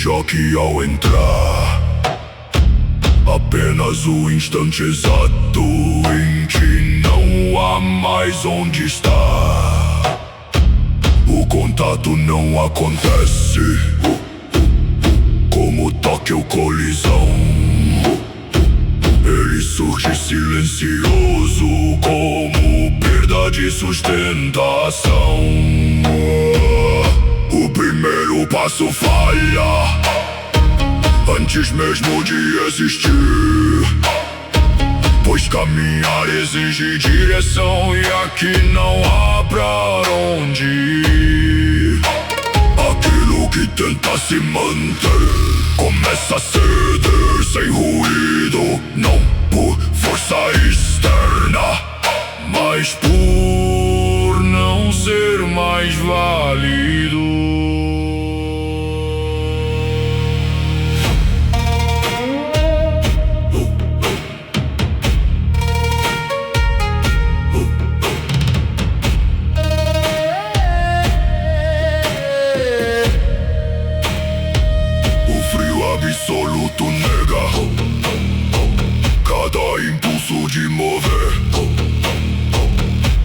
choque ao entrar, apenas o instante exato em que não há mais onde estar. O contato não acontece, como toque ou colisão. Ele surge silencioso como perda de sustentação. O primeiro passo falha antes mesmo de existir, pois caminhar exige direção e aqui não há pra onde ir. Aquilo que tenta se manter começa a ceder sem ruído, não por força externa, mas por não ser mais válido. Absoluto nega cada impulso de mover.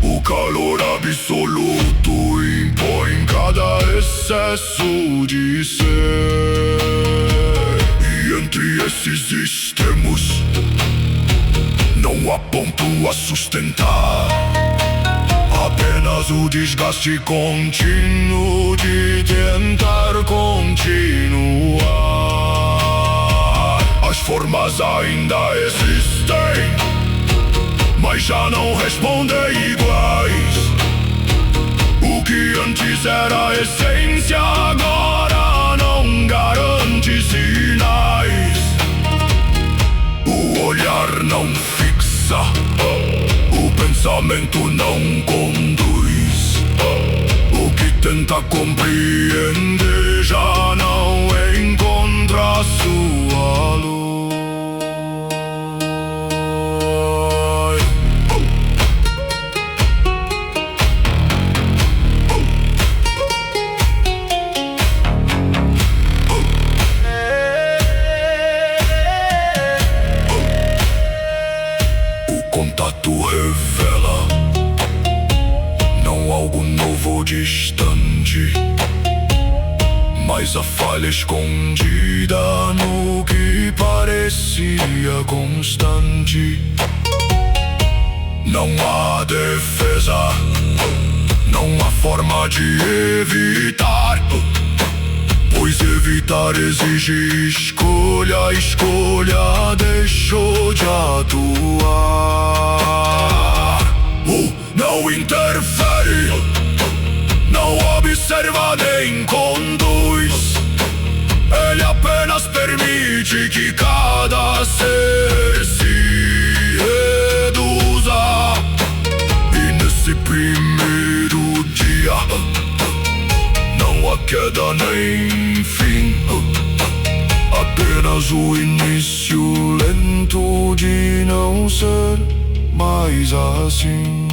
O calor absoluto impõe cada excesso de ser. E entre esses extremos não há ponto a sustentar, apenas o desgaste contínuo de tentar continuar. As formas ainda existem, mas já não respondem iguais. O que antes era a essência agora não garante sinais. O olhar não fixa, o pensamento não conduz. O que tenta compreender já não encontra sua luz. Contato revela não algo novo distante, mas a falha escondida no que parecia constante. Não há defesa, não há forma de evitar, pois evitar exige escolha. A escolha deixou de atuar. Não interfere, não observa nem conduz. Ele apenas permite que cada ser se reduza. E nesse primeiro dia não há queda nem fim, apenas o início lento de não ser mais assim.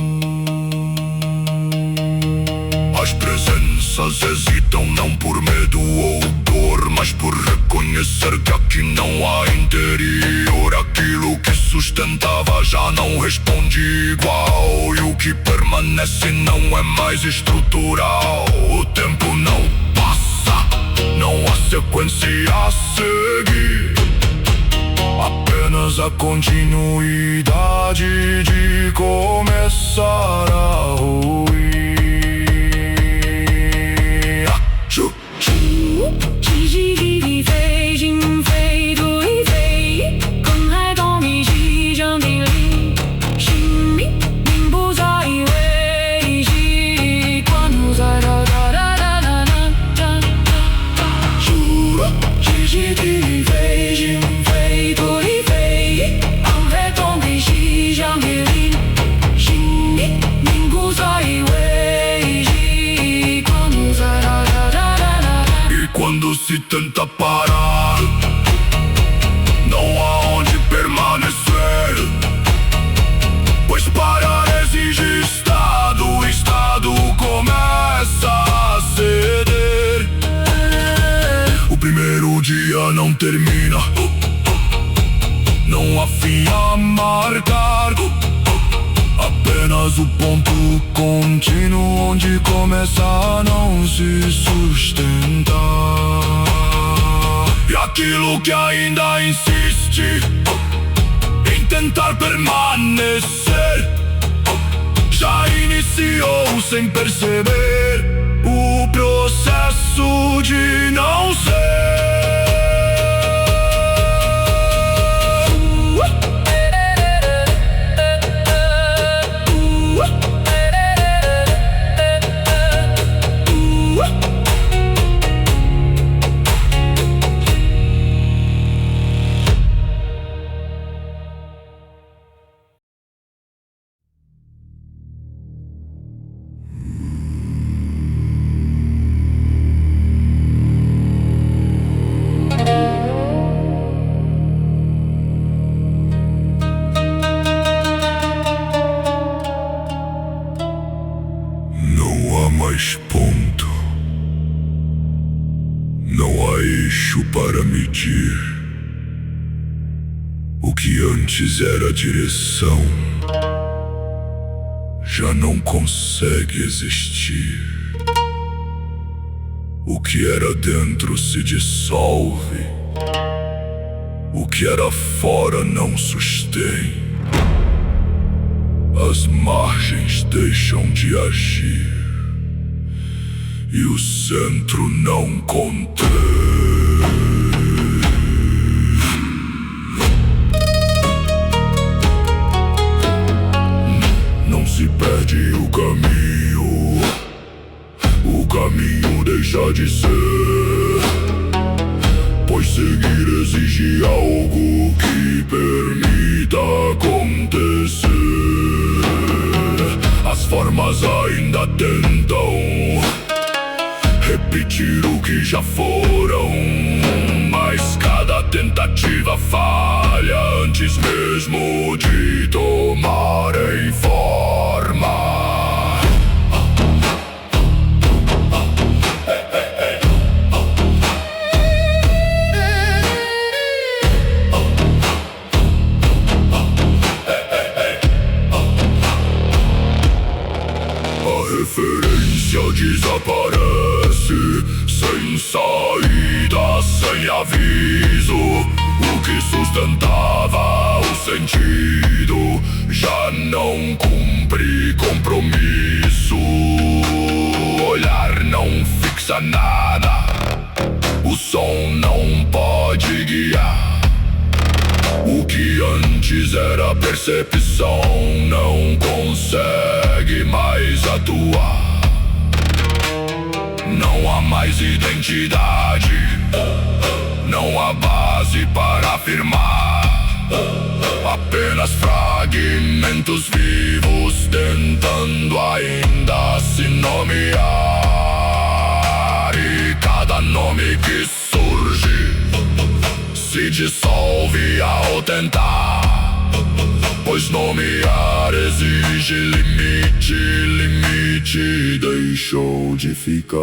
As presenças hesitam não por medo ou dor, mas por reconhecer que aqui não há interior. Aquilo que sustentava já não responde igual, e o que permanece não é mais estrutural. O tempo não passa, não há sequência a seguir, apenas a continuidade de começar a ruir. Quando se tenta parar, não há onde permanecer, pois parar exige estado. O estado começa a ceder. O primeiro história não termina, não há fim a marcar, apenas o ponto contínuo onde começa a não se sustentar. E aquilo que ainda insiste em tentar permanecer já iniciou sem perceber o processo de não ser. Mais ponto, não há eixo para medir o que antes era direção, já não consegue existir. O que era dentro se dissolve, o que era fora não sustém. As margens deixam de agir e o centro não contém. Não se perde o caminho deixa de ser, pois seguir exige algo que permita acontecer. As formas ainda tentam repetir o que já foram, mas cada tentativa falha antes mesmo de tomarem forma. A referência desaparece sem saída, sem aviso. O que sustentava o sentido já não cumpre compromisso. Olhar não fixa nada, o som não pode guiar. O que antes era percepção não consegue mais atuar. Não há mais identidade, não há base para afirmar. Apenas fragmentos vivos tentando ainda se nomear. E cada nome que surge se dissolve ao tentar, pois nomear exige limite. Limite deixou de ficar.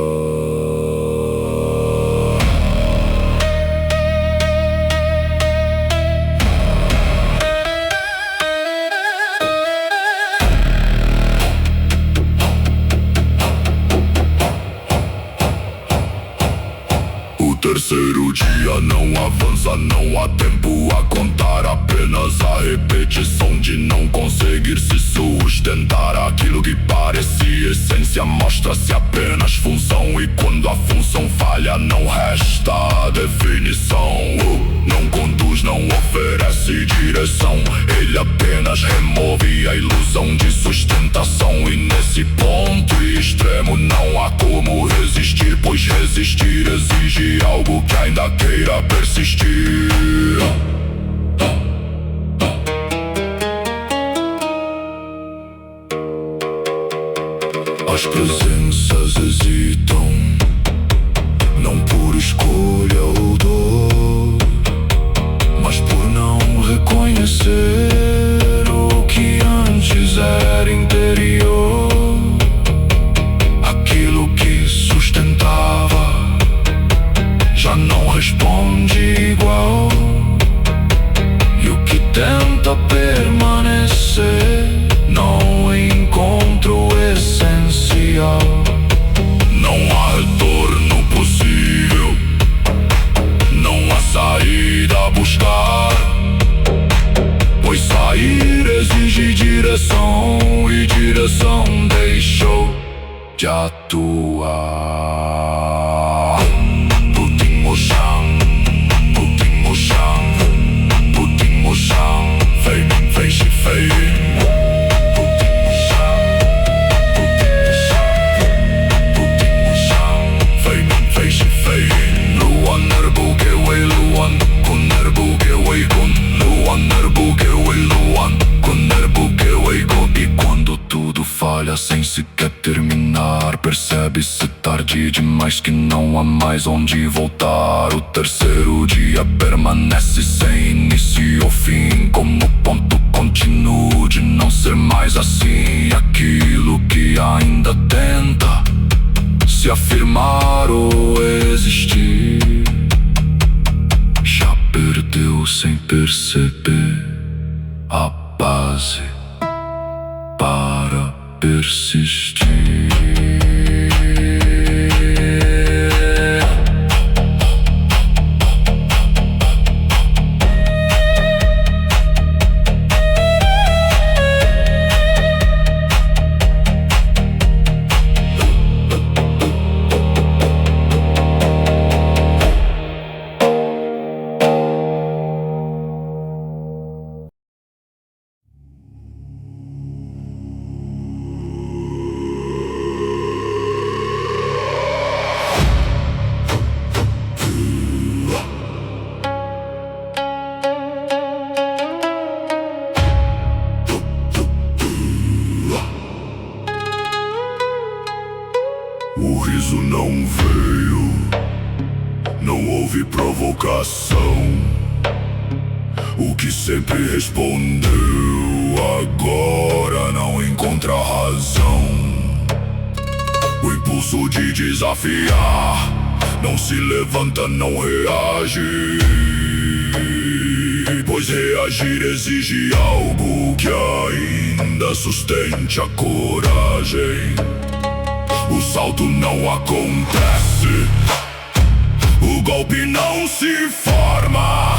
O terceiro dia não avança, não há tempo a contar, apenas a repetição de não conseguir se sustentar. Aquilo que parecia essência mostra-se apenas função, e quando a função falha não resta definição. Não conduz, não oferece direção, ele apenas remove a ilusão de sustentação. E nesse ponto extremo não há como resistir, pois resistir exige algo que ainda queira persistir. As presenças hesitam, não por escolha ou dor, mas por não reconhecer o que antes era interior. Aquilo que sustentava já não responde pode atuar. Putin Moshan, Putin Moshan, Putin Moshan, vem, vem, vem. Sem sequer terminar, percebe-se tarde demais que não há mais onde voltar. O terceiro dia permanece sem início ou fim, como ponto contínuo de não ser mais assim. Aquilo que ainda tenta se afirmar ou existir já perdeu sem perceber a base para persistir. O riso não veio, não houve provocação. O que sempre respondeu agora não encontra razão. O impulso de desafiar não se levanta, não reage, pois reagir exige algo que ainda sustente a coragem. O salto não acontece, o golpe não se forma.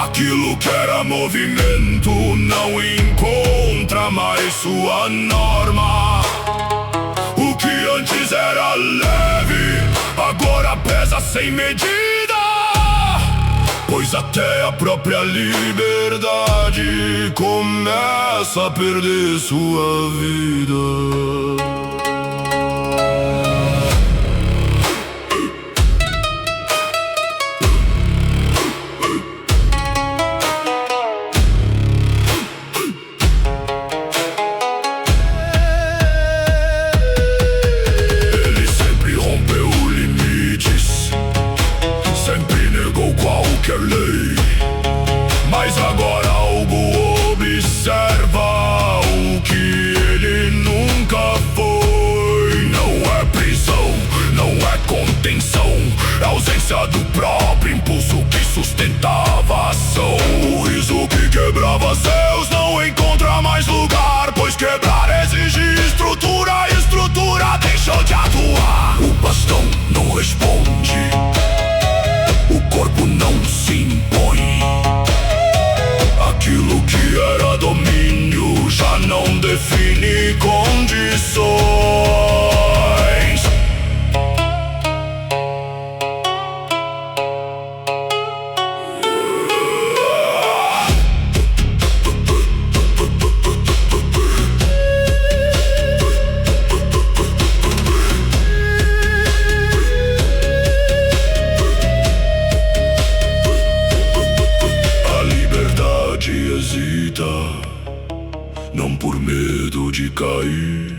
Aquilo que era movimento não encontra mais sua norma. O que antes era leve, agora pesa sem medida, pois até a própria liberdade começa a perder sua vida. Mas agora algo observa o que ele nunca foi. Não é prisão, não é contenção, é a ausência do próprio impulso que sustentava a ação. O riso que quebrava céus não encontra mais lugar, pois quebrar exige estrutura, estrutura deixou de atuar. O bastão não responde, o corpo não se impõe. Aquilo que era domínio já não define condições. Hesita, não por medo de cair,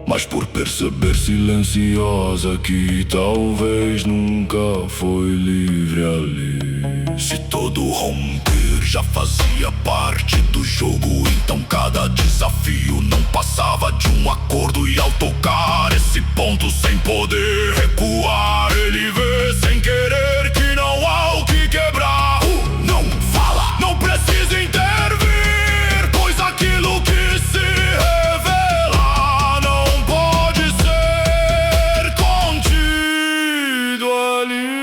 mas por perceber silenciosa que talvez nunca foi livre ali. Se todo romper já fazia parte do jogo, então cada desafio não passava de um acordo. E ao tocar esse ponto sem poder recuar, ele vê sem querer que não há o que quebrar. Não fala, não precisa intervir, pois aquilo que se revela não pode ser contido ali.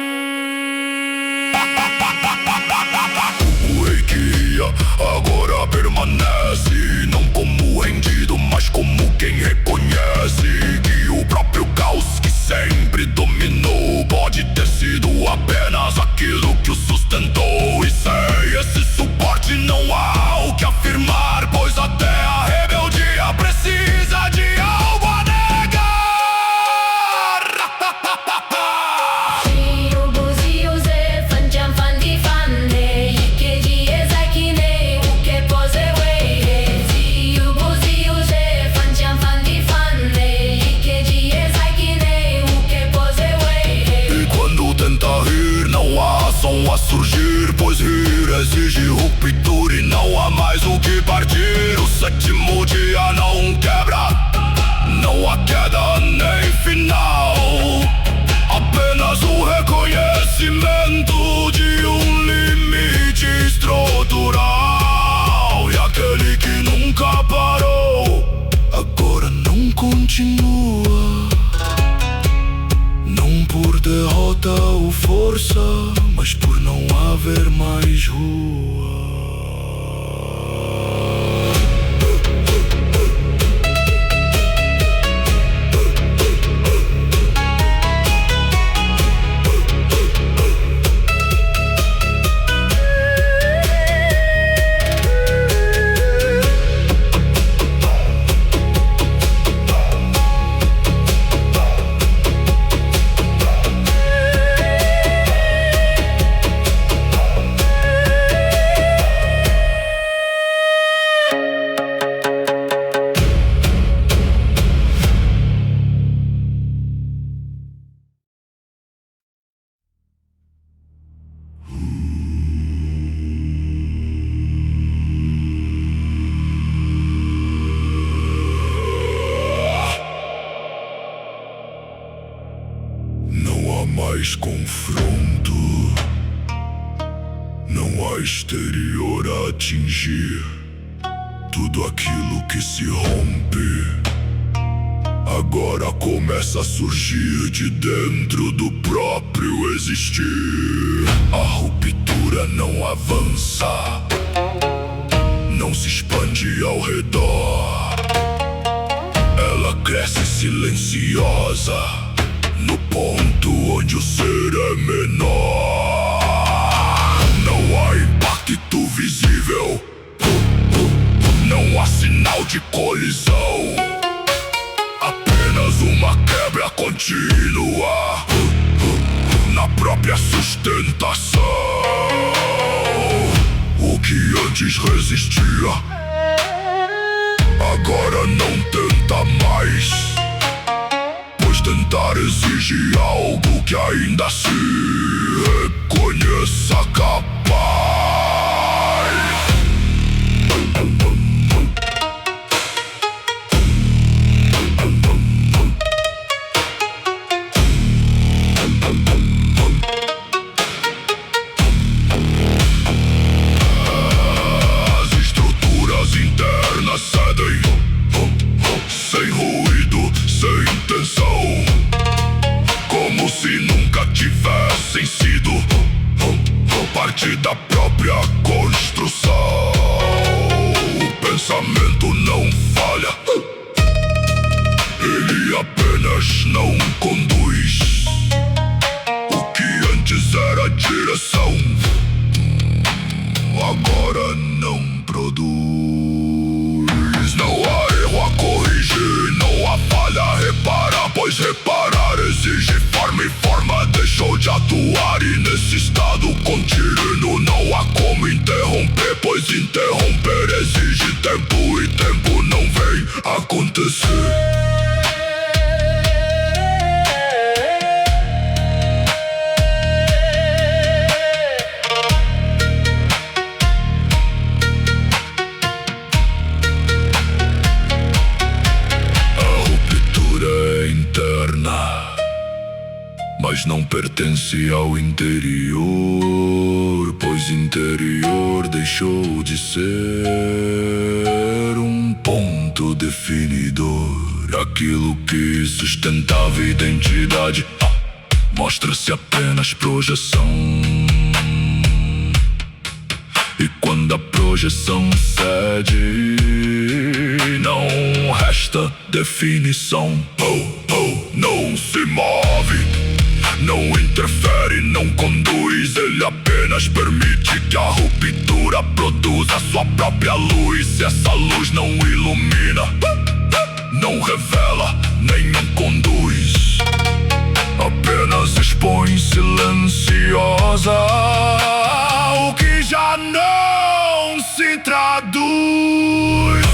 O rei que ia agora permanece, não como rendido, mas como quem reconhece sigue o próprio caos que sempre dominou. Pode ter sido apenas aquilo que o sustentou, e sem esse suporte não há o que afirmar, pois até a rebeldia precisa de algo a negar. A surgir, pois rir exige ruptura e não há mais o que partir. O sétimo dia não quebra, não há queda nem final, apenas o reconhecimento de um limite estrutural. E aquele que nunca parou agora não continua, não por derrota ou força, mas por não haver mais rua. Mais confronto, não há exterior a atingir. Tudo aquilo que se rompe agora começa a surgir de dentro do próprio existir. A ruptura não avança, não se expande ao redor, ela cresce silenciosa no ponto onde o ser é menor. Não há impacto visível, não há sinal de colisão, apenas uma quebra contínua na própria sustentação. O que antes resistia agora não tenta mais, tentar exige algo que ainda se reconheça capaz. As estruturas internas cedem, sem ruído, sem tensão, como se nunca tivessem sido parte da própria construção. O pensamento não falha, ele apenas não conduz. O que antes era direção agora não produz. Não há erro a corrigir, não há falha a reparar, pois reparar exige forma, e forma deixou de atuar. E nesse estado contínuo não há como interromper, pois interromper exige tempo, e tempo não vem acontecer. Mas não pertence ao interior, pois interior deixou de ser um ponto definidor. Aquilo que sustentava identidade mostra-se apenas projeção. E quando a projeção cede, não resta definição. Não se move, não interfere, não conduz. Ele apenas permite que a ruptura produza sua própria luz. Se essa luz não ilumina, não revela, nem conduz, apenas expõe silenciosa o que já não se traduz.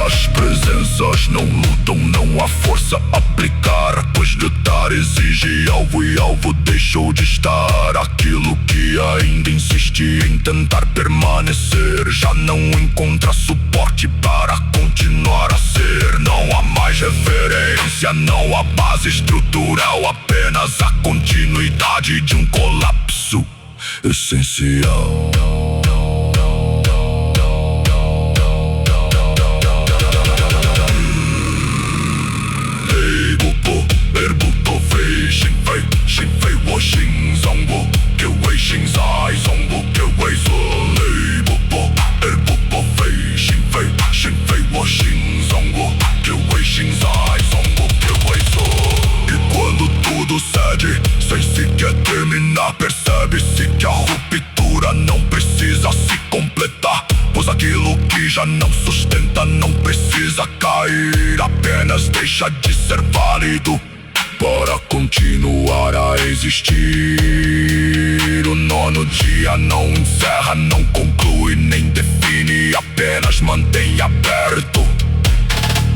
As presenças não lutam, não há força a aplicar, pois lutar exige alvo e alvo deixou de estar. Aquilo que ainda insiste em tentar permanecer já não encontra suporte para continuar a ser. Não há mais referência, não há base estrutural, apenas a continuidade de um colapso essencial. E quando tudo cede, sem sequer terminar, percebe-se que a ruptura não precisa se completar, pois aquilo que já não sustenta não precisa cair, apenas deixa de ser válido para continuar a existir. O nono dia não encerra, não conclui, nem define, apenas mantém aberto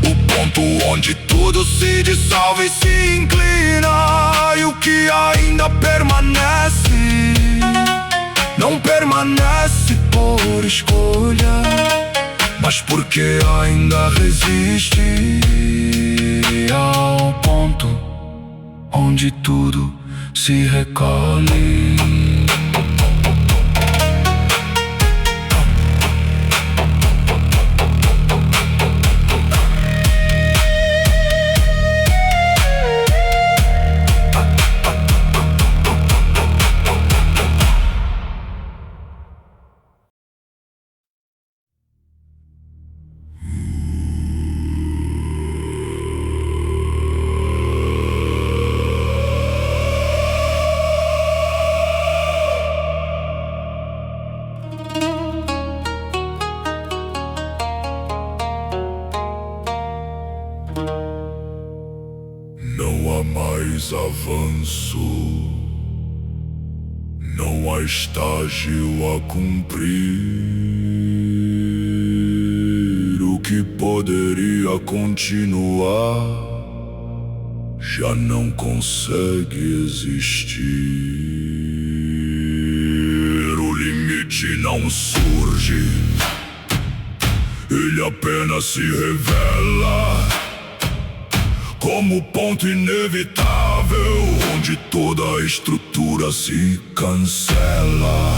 o ponto onde tudo se dissolve e se inclina. E o que ainda permanece, não permanece por escolha, mas porque ainda resiste ao ponto onde tudo se recolhe. Não há mais avanço, não há estágio a cumprir. O que poderia continuar já não consegue existir. O limite não surge, ele apenas se revela como ponto inevitável, onde toda a estrutura se cancela.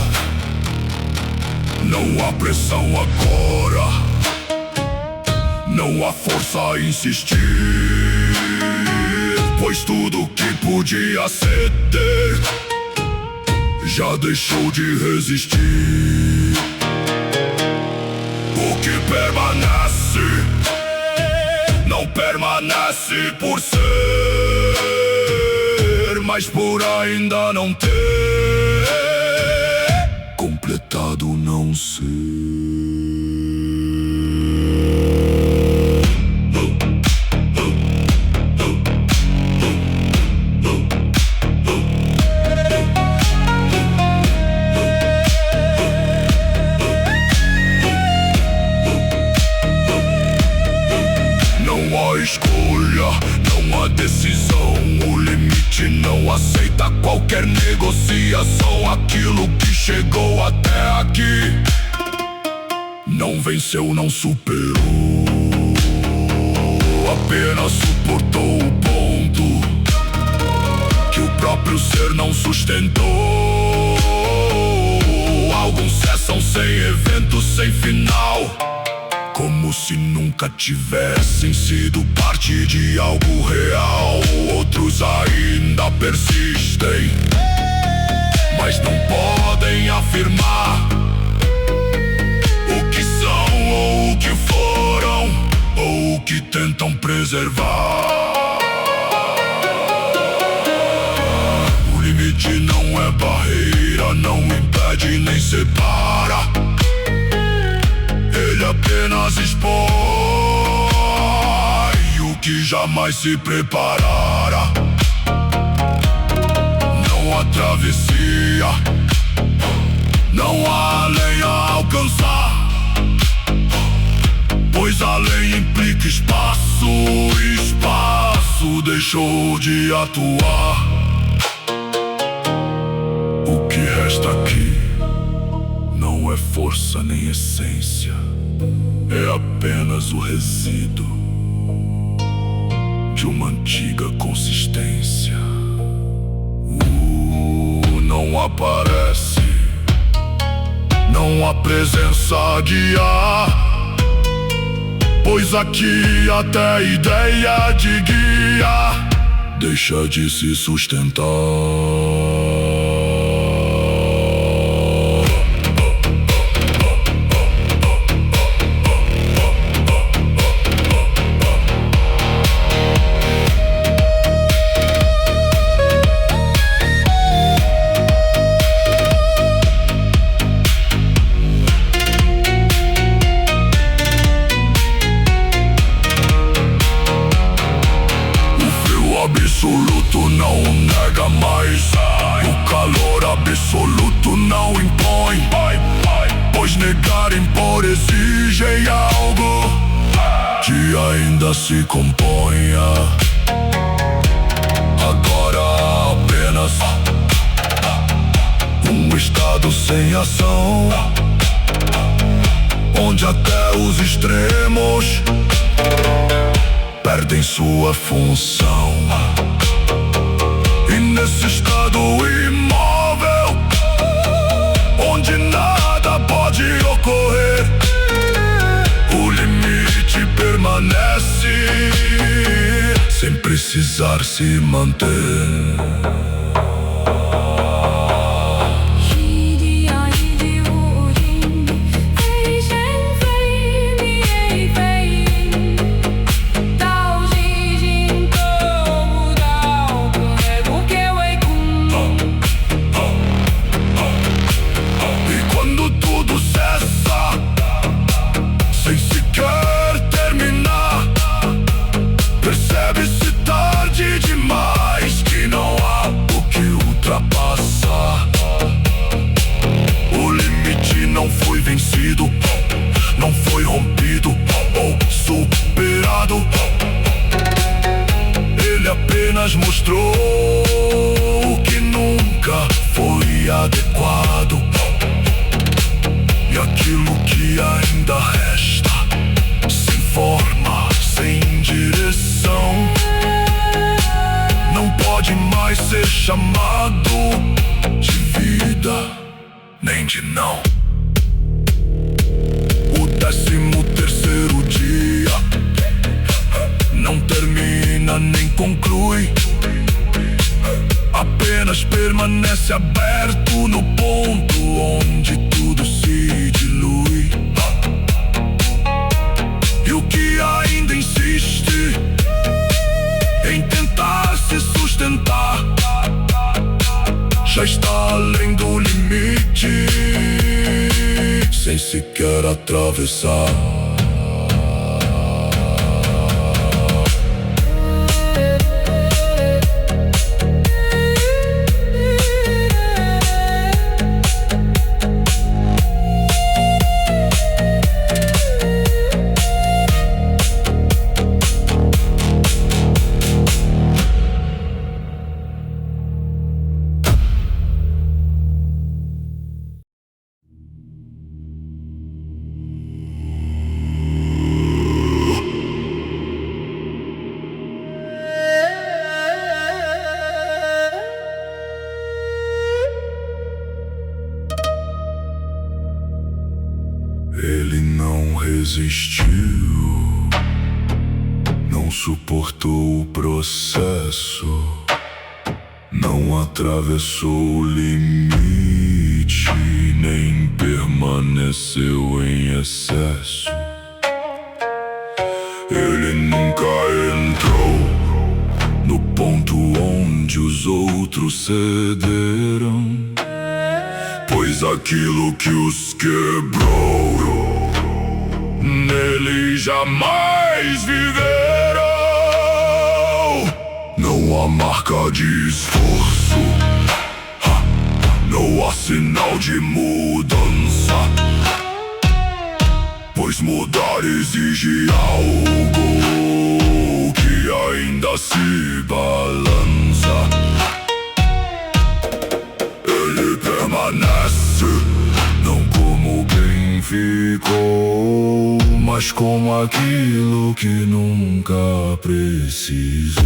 Não há pressão agora, não há força a insistir, pois tudo que podia ceder já deixou de resistir. O que permanece não permanece por ser, mas por ainda não ter completado não ser. Escolha, não há decisão, o limite não aceita qualquer negociação. Aquilo que chegou até aqui não venceu, não superou, apenas suportou o ponto que o próprio ser não sustentou. Alguns cessam começam sem evento, sem final, como se nunca tivessem sido parte de algo real. Outros ainda persistem, mas não podem afirmar o que são ou o que foram, ou o que tentam preservar. O limite não é barreira, não impede nem separa. Ele apenas expõe o que jamais se preparara. Não há travessia, não há além a alcançar, pois além implica espaço, e espaço deixou de atuar. O que resta aqui não é força nem essência, é apenas o resíduo de uma antiga consistência. Não aparece, não há presença de ar, pois aqui até a ideia de guia deixa de se sustentar. Absoluto não nega mais, o calor absoluto não impõe, pois negar impor exige algo que ainda se componha. Agora apenas um estado sem ação, onde até os extremos perdem sua função. E nesse estado imóvel, onde nada pode ocorrer, o limite permanece sem precisar se manter. Percebe-se tarde demais que não há o que ultrapassar. O limite não foi vencido, não foi rompido ou superado. Ele apenas mostrou o que nunca foi adequado. E aquilo que ainda resta, sem forma, sem direção, não pode mais ser chamado de vida, nem de não. O 13º dia não termina nem conclui, apenas permanece aberto no ponto onde tudo se dilui. E o que ainda insiste em tentar se sustentar já está além do limite, sem sequer atravessar. Ele não resistiu, não suportou o processo, não atravessou o limite, nem permaneceu em excesso. Ele nunca entrou no ponto onde os outros cederam, pois aquilo que os quebrou, nele jamais viverão. Não há marca de esforço, não há sinal de mudança, pois mudar exige algo que ainda se balança. Ele permanece, não como quem ficou, mas como aquilo que nunca precisou.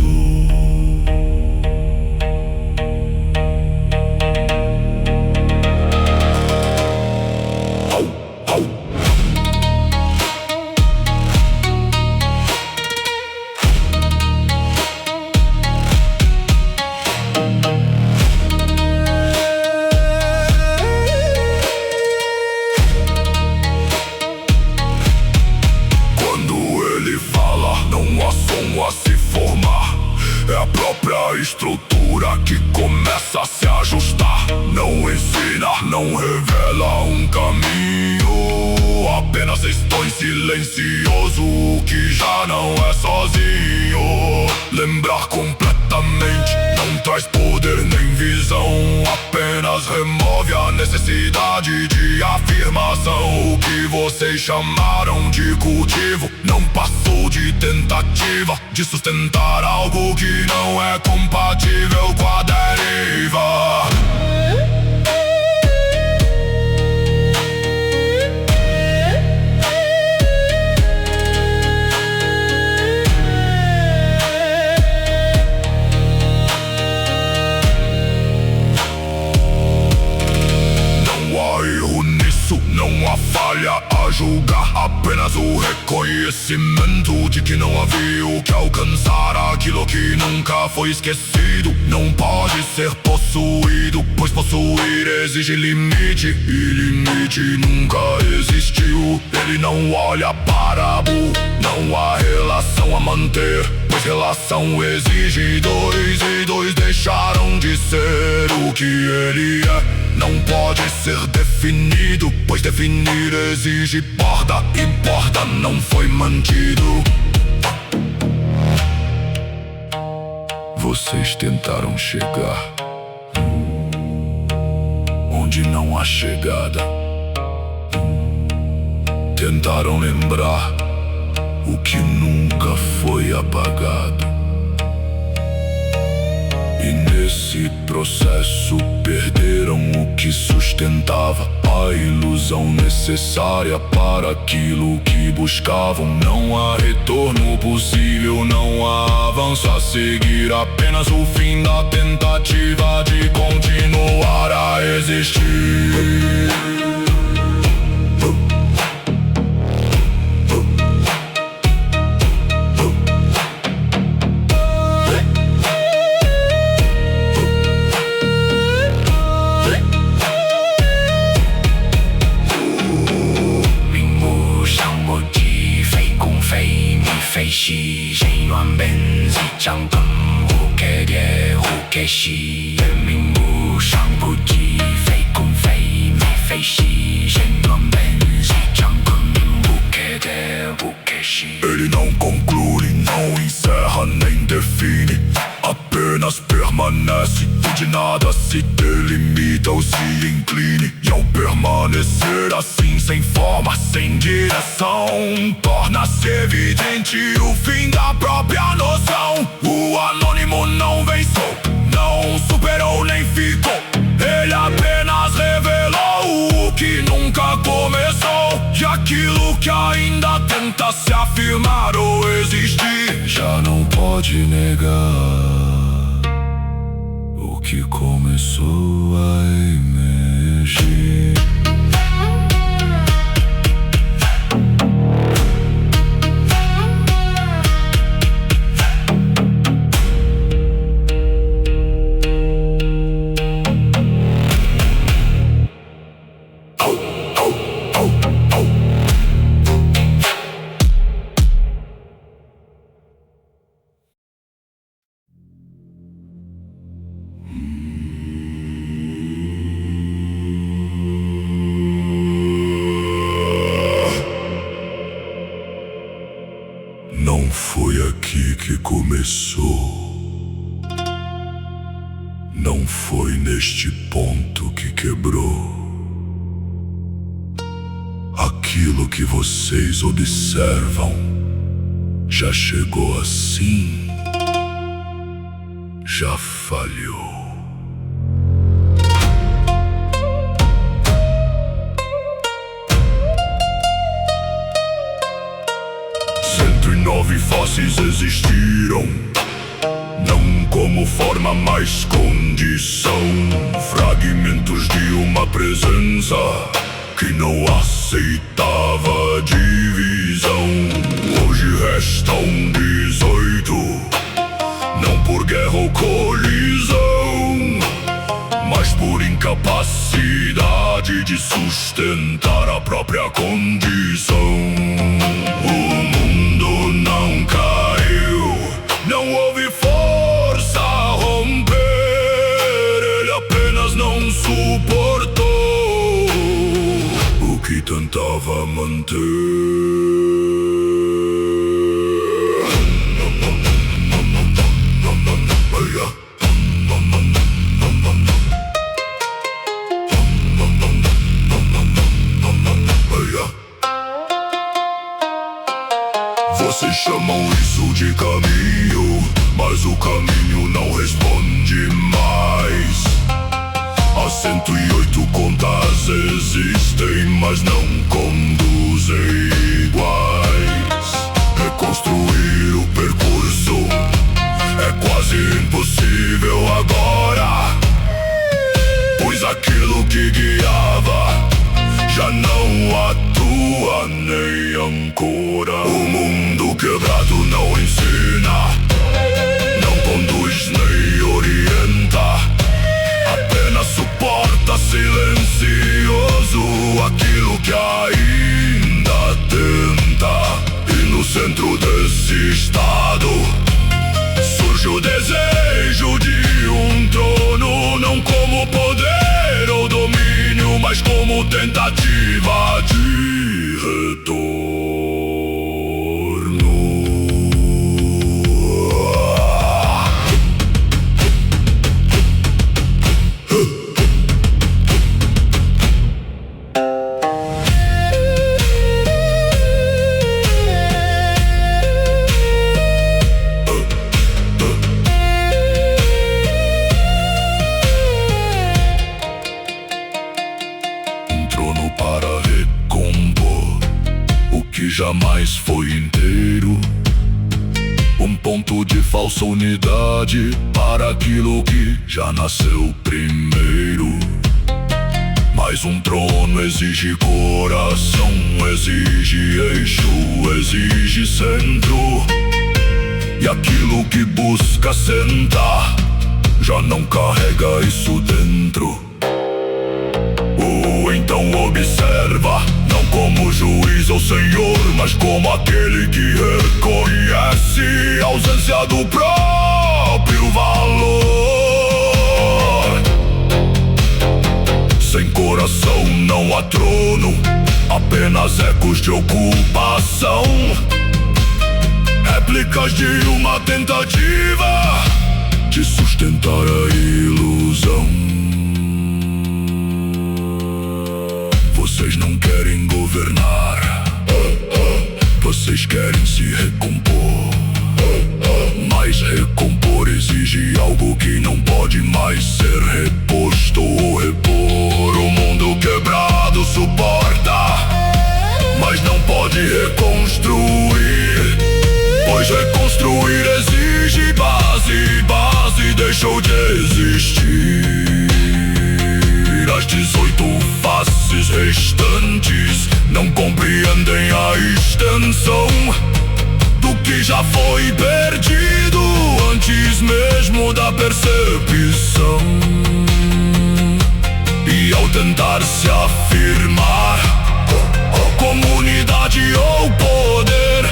A se formar, é a própria estrutura que começa a se ajustar. Não ensina, não revela um caminho, apenas expõe silencioso o que já não é sozinho. Lembrar completamente não traz poder nem visão, apenas remove a necessidade de afirmação. O que vocês chamaram de cultivo não passou de tentativa de sustentar algo que não é compatível com a deriva. Não há falha a julgar, apenas o reconhecimento de que não havia o que alcançar aquilo que nunca foi esquecido. Não pode ser possuído, pois possuir exige limite, e limite nunca existiu. Ele não olha para burro, não há relação a manter, pois relação exige dois, e dois deixaram de ser o que ele é. Não pode ser definido, pois definir exige borda, e borda não foi mantido. Vocês tentaram chegar onde não há chegada, tentaram lembrar o que nunca foi apagado, e nesse processo perderam o que sustentava, a ilusão necessária para aquilo que buscavam. Não há retorno possível, não há avanço a seguir, apenas o fim da tentativa de continuar a existir. Ele não conclui, não encerra nem define, apenas permanece, e de nada se delimita ou se incline. E ao permanecer assim, sem forma, sem direção, torna-se evidente o fim da própria noção. O anônimo não venceu, não superou nem ficou, ele apenas revelou o que nunca começou. E aquilo que ainda tenta se afirmar ou existir, já não pode negar o que começou a emergir. começou. Não foi neste ponto que quebrou. Aquilo que vocês observam já chegou assim, já falhou. 109 faces existiram, não como forma, mas condição. Fragmentos de uma presença que não aceitava divisão. Hoje restam 18, não por guerra ou colisão, mas por incapacidade de sustentar a própria condição. O mundo não caiu, não houve força a romper, ele apenas não suportou o que tentava manter. Vocês chamam isso de caminho, mas o caminho não responde mais. As 108 contas existem, mas não conduzem iguais. Reconstruir o percurso é quase impossível agora, pois aquilo que guiava já não atua nem ancora. O mundo quebrado não ensina, não conduz nem orienta, apenas suporta silencioso aquilo que ainda tenta. E no centro desse estado surge o desejo de um trono, não como poder ou domínio, mas como tentativa de retorno. Para recompor o que jamais foi inteiro, um ponto de falsa unidade para aquilo que já nasceu primeiro. Mas um trono exige coração, exige eixo, exige centro, e aquilo que busca sentar já não carrega isso dentro. Então observa, não como juiz ou senhor, mas como aquele que reconhece a ausência do próprio valor. Sem coração não há trono, apenas ecos de ocupação, réplicas de uma tentativa de sustentar a ilusão. Vocês não querem governar, vocês querem se recompor, mas recompor exige algo que não pode mais ser reposto ou repor. O mundo quebrado suporta, mas não pode reconstruir, pois reconstruir exige base, e base deixou de existir. As 18 faces restantes não compreendem a extensão do que já foi perdido antes mesmo da percepção. E ao tentar se afirmar como unidade ou poder,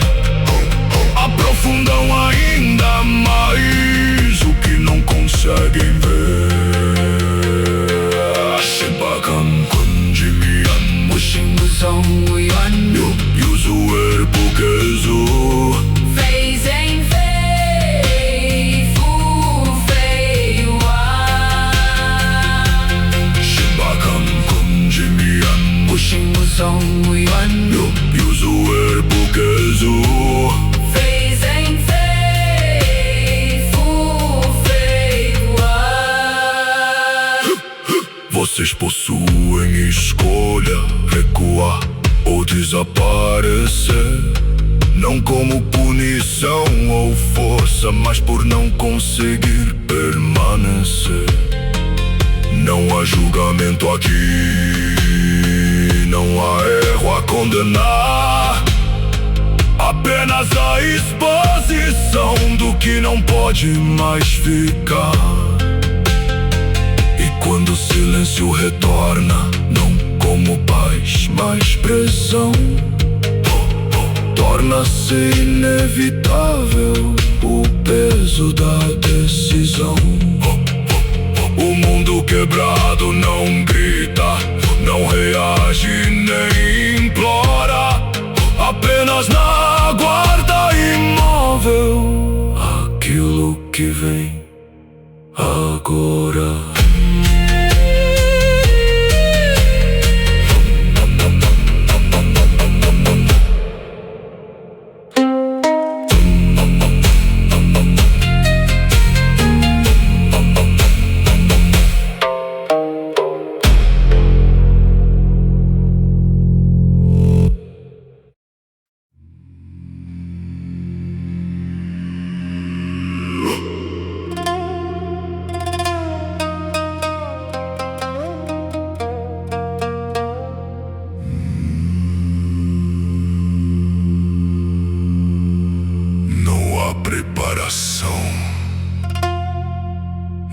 aprofundam ainda mais o que não conseguem ver. Fez em vez são muy ano. E uso porque fez em vocês possuem escolha, recuar ou desaparecer. Não como punição ou força, mas por não conseguir permanecer. Não há julgamento aqui, não há erro a condenar. Apenas a exposição do que não pode mais ficar. E quando o silêncio retorna, não como paz, mas pressão, torna-se inevitável o peso da decisão. O mundo quebrado não grita, não reage nem implora, apenas na guarda imóvel aquilo que vem agora.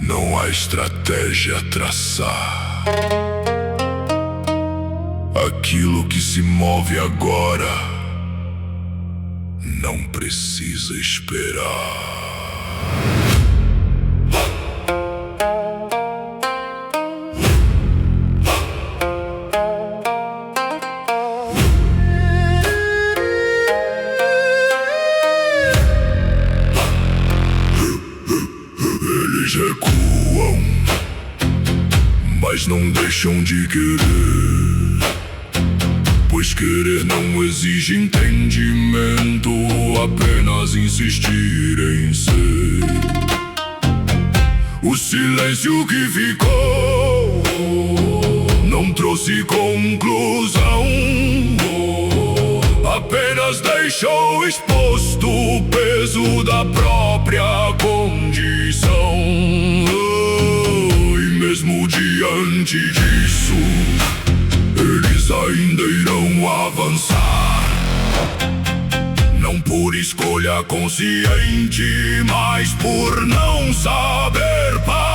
Não há estratégia a traçar. Aquilo que se move agora não precisa esperar. Eles recuam, mas não deixam de querer, pois querer não exige entendimento, apenas insistir em ser. O silêncio que ficou não trouxe conclusão, apenas deixou exposto o peso da própria condição. E mesmo diante disso, eles ainda irão avançar, não por escolha consciente, mas por não saber parar.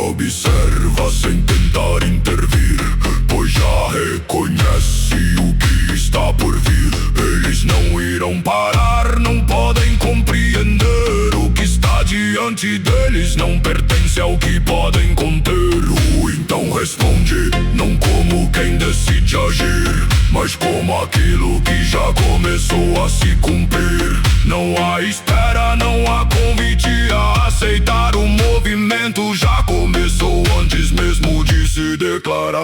Observa sem tentar intervir, pois já reconhece o que está por vir. Eles não irão parar, não podem compreender. O que está diante deles não pertence ao que podem conter. Então responde, não como quem decide agir, mas como aquilo que já começou a se cumprir. Não há espera, não há convite a aceitar. O movimento já começou antes mesmo de se declarar.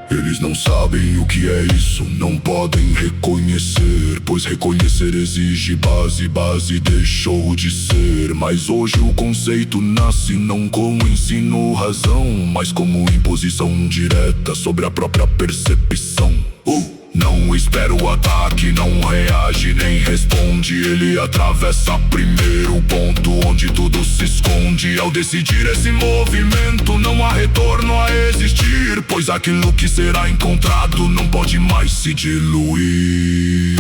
Eles não sabem o que é isso, não podem reconhecer, pois reconhecer exige base, base deixou de ser. Mas hoje o conceito nasce não como ensino razão, mas como imposição direta sobre a própria percepção. Não espera o ataque, não reage nem responde. Ele atravessa primeiro o ponto onde tudo se esconde. Ao decidir esse movimento não há retorno a existir, pois Pois aquilo que será encontrado não pode mais se diluir.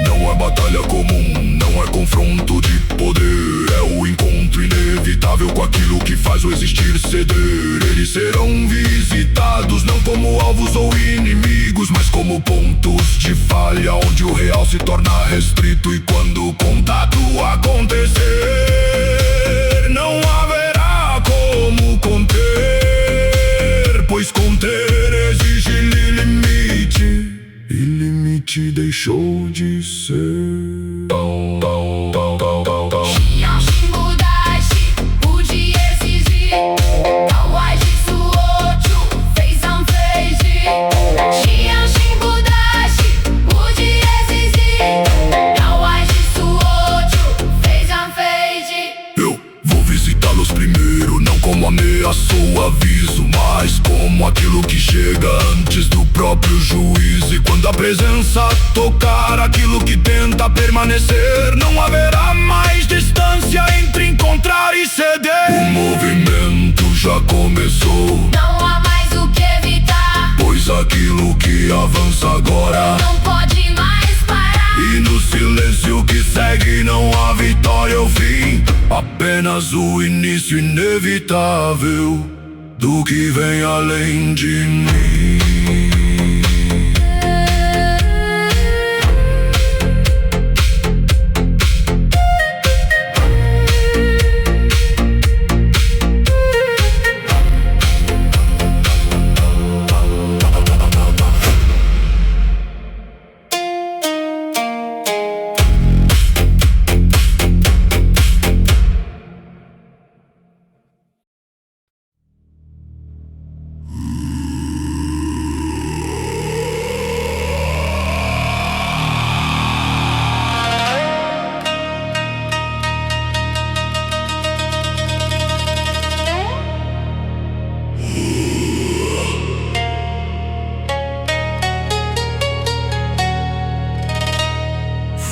Não é batalha comum, não é confronto de poder. É o encontro inevitável com aquilo que faz o existir ceder. Eles serão visitados não como alvos ou inimigos, mas como pontos de falha onde o real se torna restrito. E quando o contato acontecer, não haverá como conter, pois conter exige limite, e limite deixou de ser. Como ameaça ou aviso, mas como aquilo que chega antes do próprio juízo. E quando a presença tocar aquilo que tenta permanecer, não haverá mais distância entre encontrar e ceder. O movimento já começou, não há mais o que evitar, pois aquilo que avança agora não pode mais parar. E no silêncio que segue não há vitória ou fim, apenas o início inevitável do que vem além de mim.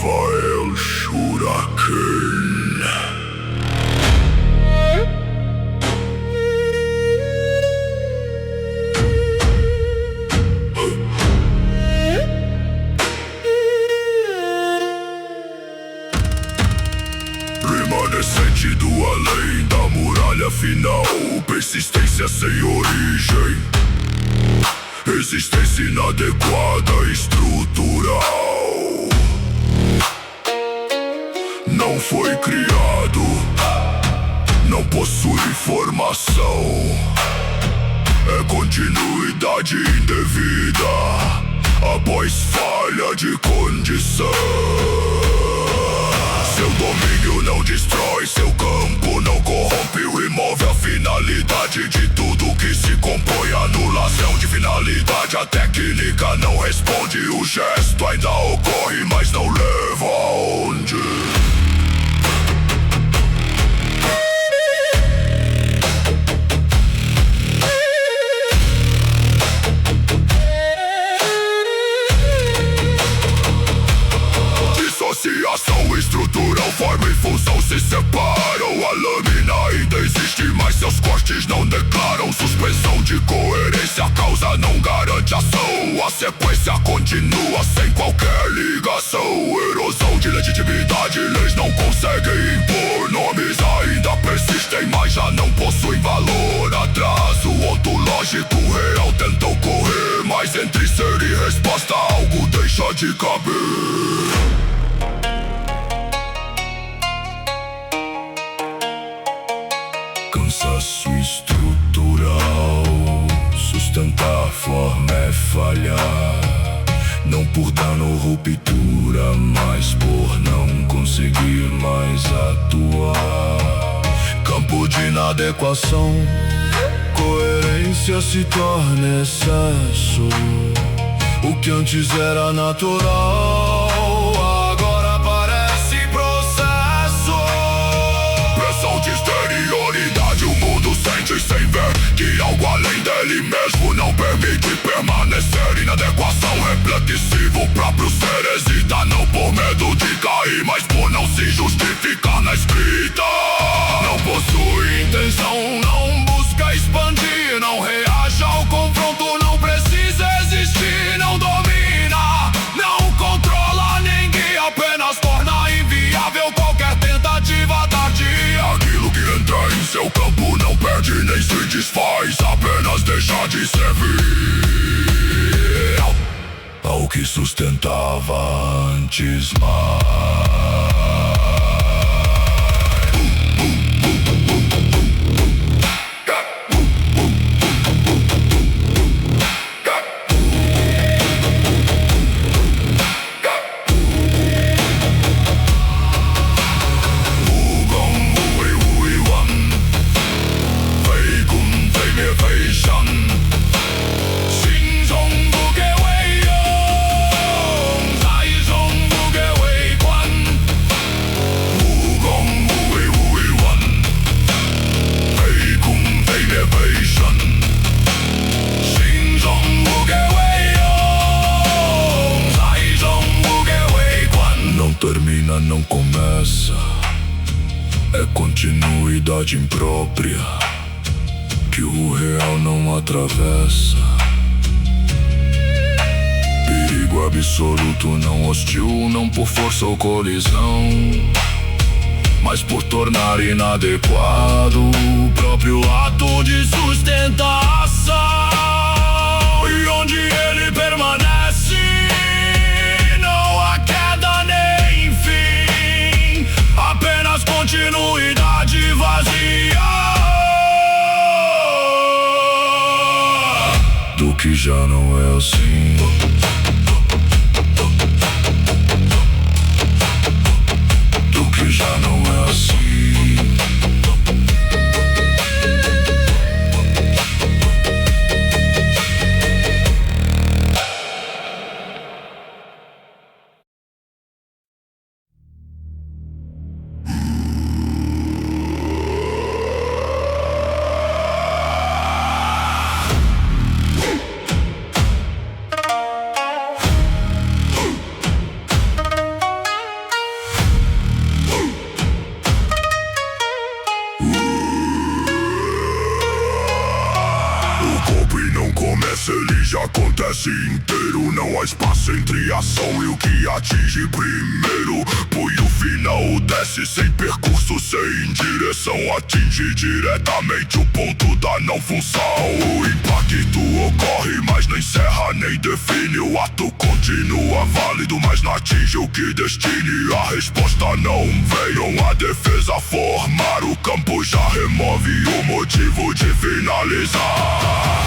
Fael Shuraken. Remanescente do além da muralha final, persistência sem origem, existência inadequada, estrutural. Não foi criado, não possui formação, é continuidade indevida após falha de condição. Seu domínio não destrói, seu campo não corrompe, remove a finalidade de tudo que se compõe. Anulação de finalidade, a técnica não responde. O gesto ainda ocorre, mas não leva aonde. Dissociação estrutural, forma e função se separam. A lâmina ainda existe, mas seus cortes não declaram. Suspensão de coerência, causa não garante ação. A sequência continua sem qualquer ligação. Erosão de legitimidade, leis não conseguem impor. Nomes ainda persistem, mas já não possuem valor. Atraso ontológico real tenta ocorrer, mas entre ser e resposta algo deixa de caber. Cansaço estrutural, sustentar a forma é falhar. Não por dano ou ruptura, mas por não conseguir mais atuar. Campo de inadequação, coerência se torna excesso. O que antes era natural agora parece processo. Pressão de exterioridade, o mundo sente sem ver que algo além dele mesmo não permite permanecer. Inadequação reflexiva, o próprio ser hesita, não por medo de cair, mas por não se justificar na escrita. Não possui intenção, não busca expandir, não reage ao confronto, não precisa existir, não domina, não controla ninguém, apenas torna inviável qualquer tentativa tardia. Aquilo que entra em seu campo não perde nem se desfaz, apenas deixa de servir ao que sustentava antes mais. Termina, não começa, é continuidade imprópria que o real não atravessa. Perigo absoluto, não hostil, não por força ou colisão, mas por tornar inadequado o próprio ato de sustentação. E onde ele permanece, não há queda nem fim, apenas continuidade vazia do que já não é assim. Do que já não é assim. Ele já acontece inteiro, não há espaço entre a ação e o que atinge primeiro. Punho final desce sem percurso, sem direção, atinge diretamente o ponto da não função. O impacto ocorre, mas não encerra nem define. O ato continua válido, mas não atinge o que destine. A resposta não vem com a defesa formar o campo, já remove o motivo de finalizar.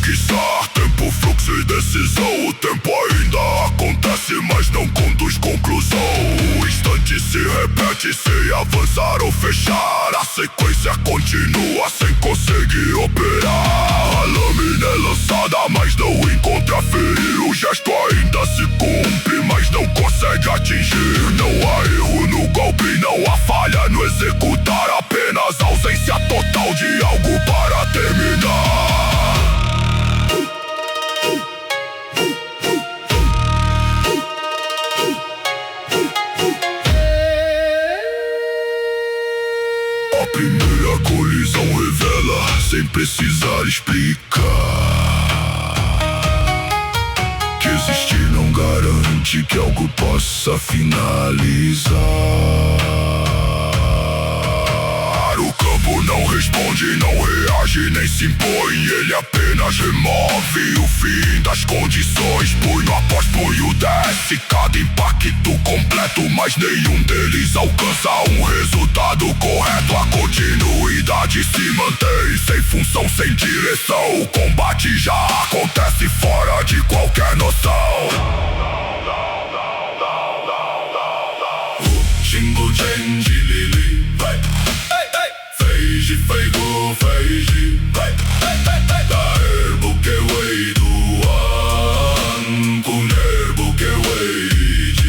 Fixar tempo, fluxo e decisão. O tempo ainda acontece, mas não conduz conclusão. O instante se repete sem avançar ou fechar. A sequência continua sem conseguir operar. A lâmina é lançada, mas não encontra ferir. O gesto ainda se cumpre, mas não consegue atingir. Não há erro no golpe, não há falha no executar. Apenas ausência total de algo para terminar. A primeira colisão revela, sem precisar explicar, que existir não garante que algo possa finalizar. O campo não responde, não reage, nem se impõe. Ele apenas remove o fim das condições. Punho após punho desce cada impacto completo, mas nenhum deles alcança um resultado correto. A continuidade se mantém, sem função, sem direção. O combate já acontece fora de qualquer noção. change lili, feiji feigo feiji, da erbo que wei duan, com erbo que wei di.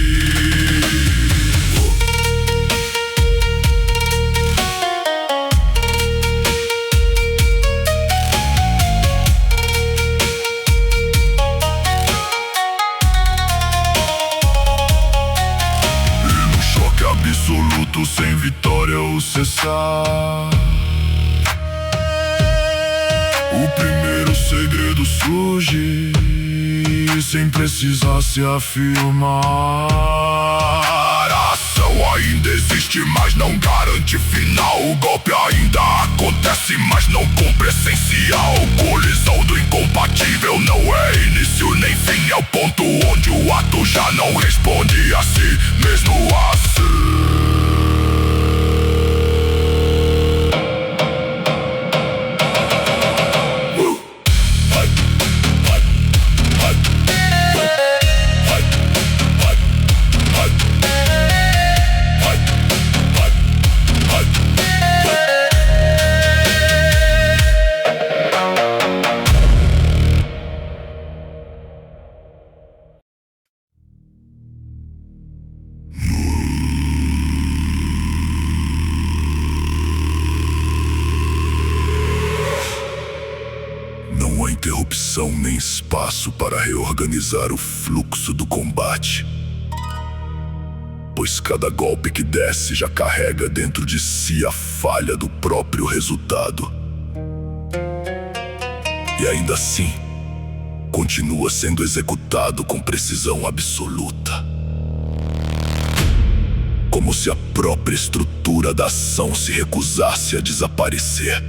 Absoluto, sem vitória ou cessar. O primeiro segredo surge sem precisar se afirmar. A ação ainda existe, mas não garante final. O golpe ainda acontece, mas não cumpre essencial. Colisão do incompatível não é início nem fim. É o ponto onde o ato já não responde a si mesmo assim. Não há interrupção nem espaço para reorganizar o fluxo do combate, pois cada golpe que desce já carrega dentro de si a falha do próprio resultado. E ainda assim, continua sendo executado com precisão absoluta, como se a própria estrutura da ação se recusasse a desaparecer,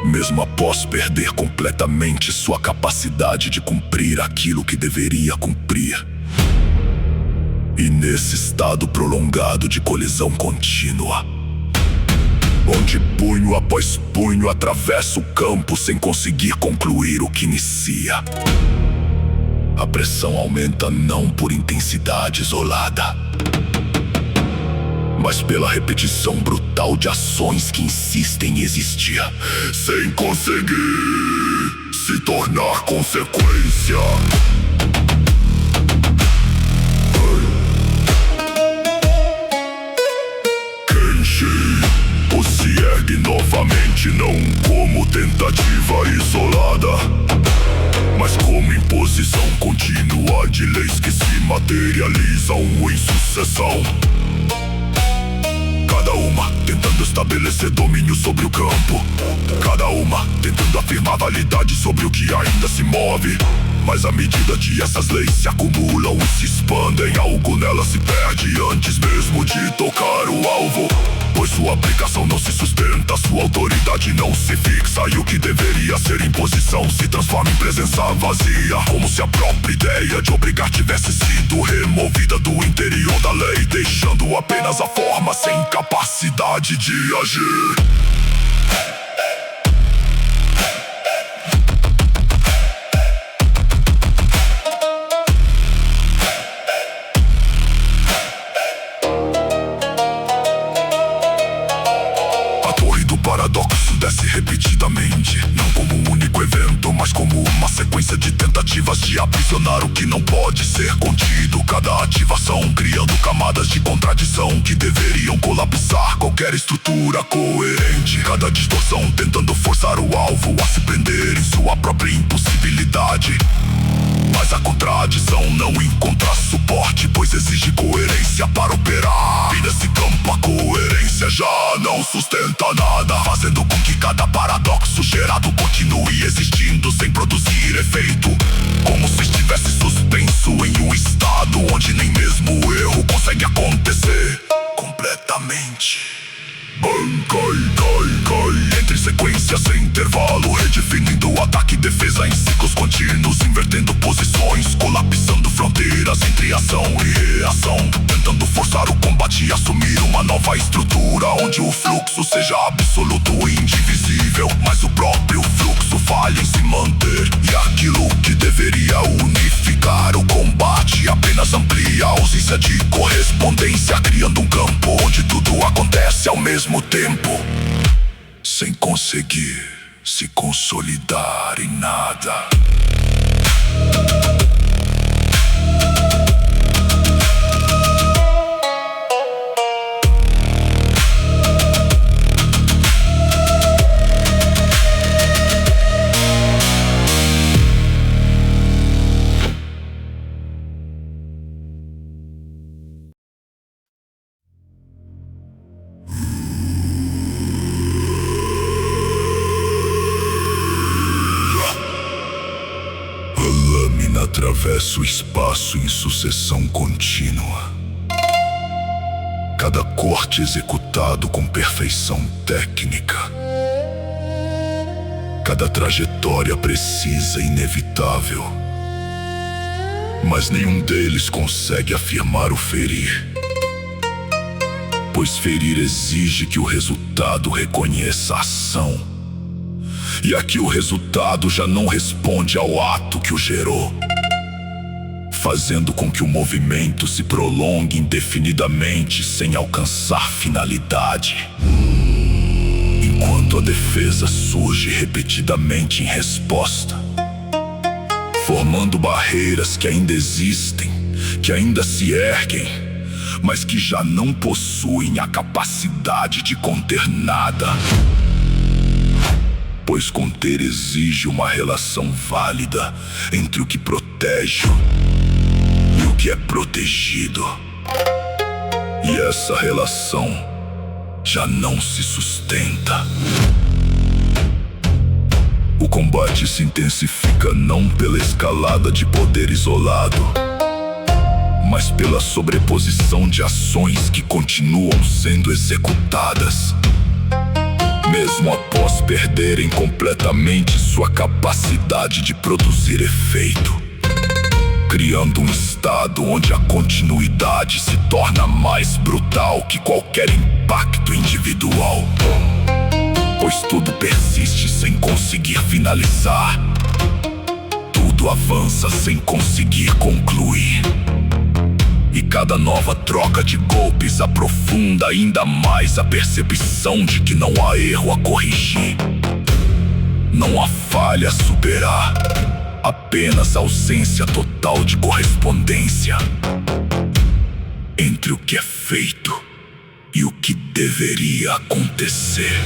mesmo após perder completamente sua capacidade de cumprir aquilo que deveria cumprir. E nesse estado prolongado de colisão contínua, onde punho após punho atravessa o campo sem conseguir concluir o que inicia, a pressão aumenta não por intensidade isolada, mas pela repetição brutal de ações que insistem em existir, sem conseguir se tornar consequência. Kenshi se ergue novamente, não como tentativa isolada, mas como imposição contínua de leis que se materializam em sucessão. Cada uma tentando estabelecer domínio sobre o campo, cada uma tentando afirmar validade sobre o que ainda se move. Mas à medida que essas leis se acumulam e se expandem, algo nela se perde antes mesmo de tocar o alvo, pois sua aplicação não se sustenta, sua autoridade não se fixa, e o que deveria ser imposição se transforma em presença vazia, como se a própria ideia de obrigar tivesse sido removida do interior da lei, deixando apenas a forma sem capacidade de agir. Paradoxo desce repetidamente, não como um único evento, mas como uma sequência de tentativas de aprisionar o que não pode ser contido. Cada ativação criando camadas de contradição que deveriam colapsar qualquer estrutura coerente. Cada distorção tentando forçar o alvo a se prender em sua própria impossibilidade. Mas a contradição não encontra suporte, pois exige coerência para operar. E nesse campo a coerência já não sustenta nada, fazendo com que cada paradoxo gerado continue existindo sem produzir efeito, como se estivesse suspenso em um estado onde nem mesmo o erro consegue acontecer completamente. Cai, entre sequências sem intervalo, redefinindo ataque e defesa em ciclos contínuos, invertendo posições, colapsando fronteiras entre ação e reação, tentando forçar o combate e assumir uma nova estrutura, onde o fluxo seja absoluto e indivisível, mas o próprio fluxo falha em se manter, e aquilo que deveria unificar o combate apenas amplia a ausência de correspondência, criando um campo mesmo tempo, sem conseguir se consolidar em nada. Atravessa o espaço em sucessão contínua. Cada corte executado com perfeição técnica. Cada trajetória precisa e inevitável. Mas nenhum deles consegue afirmar o ferir. Pois ferir exige que o resultado reconheça a ação. E aqui o resultado já não responde ao ato que o gerou, fazendo com que o movimento se prolongue indefinidamente sem alcançar finalidade. Enquanto a defesa surge repetidamente em resposta, formando barreiras que ainda existem, que ainda se erguem, mas que já não possuem a capacidade de conter nada. Pois conter exige uma relação válida entre o que protege e o que é protegido. E essa relação já não se sustenta. O combate se intensifica não pela escalada de poder isolado, mas pela sobreposição de ações que continuam sendo executadas, mesmo após perderem completamente sua capacidade de produzir efeito, criando um estado onde a continuidade se torna mais brutal que qualquer impacto individual. Pois tudo persiste sem conseguir finalizar, tudo avança sem conseguir concluir. E cada nova troca de golpes aprofunda ainda mais a percepção de que não há erro a corrigir, não há falha a superar, apenas ausência total de correspondência entre o que é feito e o que deveria acontecer.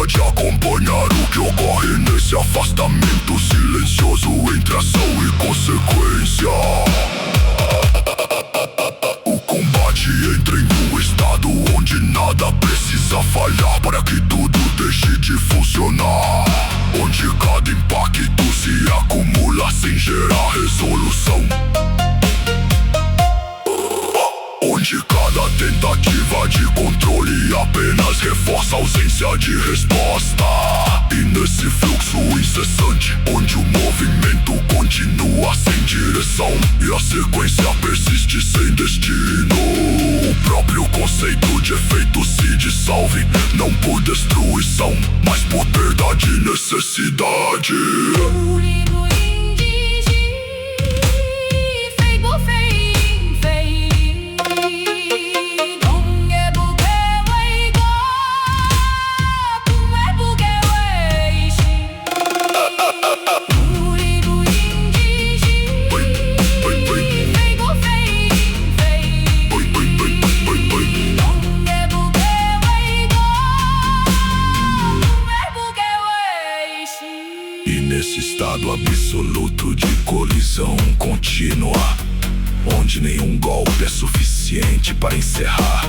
De acompanhar o que ocorre nesse afastamento silencioso entre ação e consequência. O combate entra em um estado onde nada precisa falhar para que tudo deixe de funcionar, onde cada impacto se acumula sem gerar resolução, onde cada tentativa de controle apenas reforça a ausência de resposta. E nesse fluxo incessante, onde o movimento continua sem direção e a sequência persiste sem destino, o próprio conceito de efeito se dissolve, não por destruição, mas por perda de necessidade. Nesse estado absoluto de colisão contínua, onde nenhum golpe é suficiente para encerrar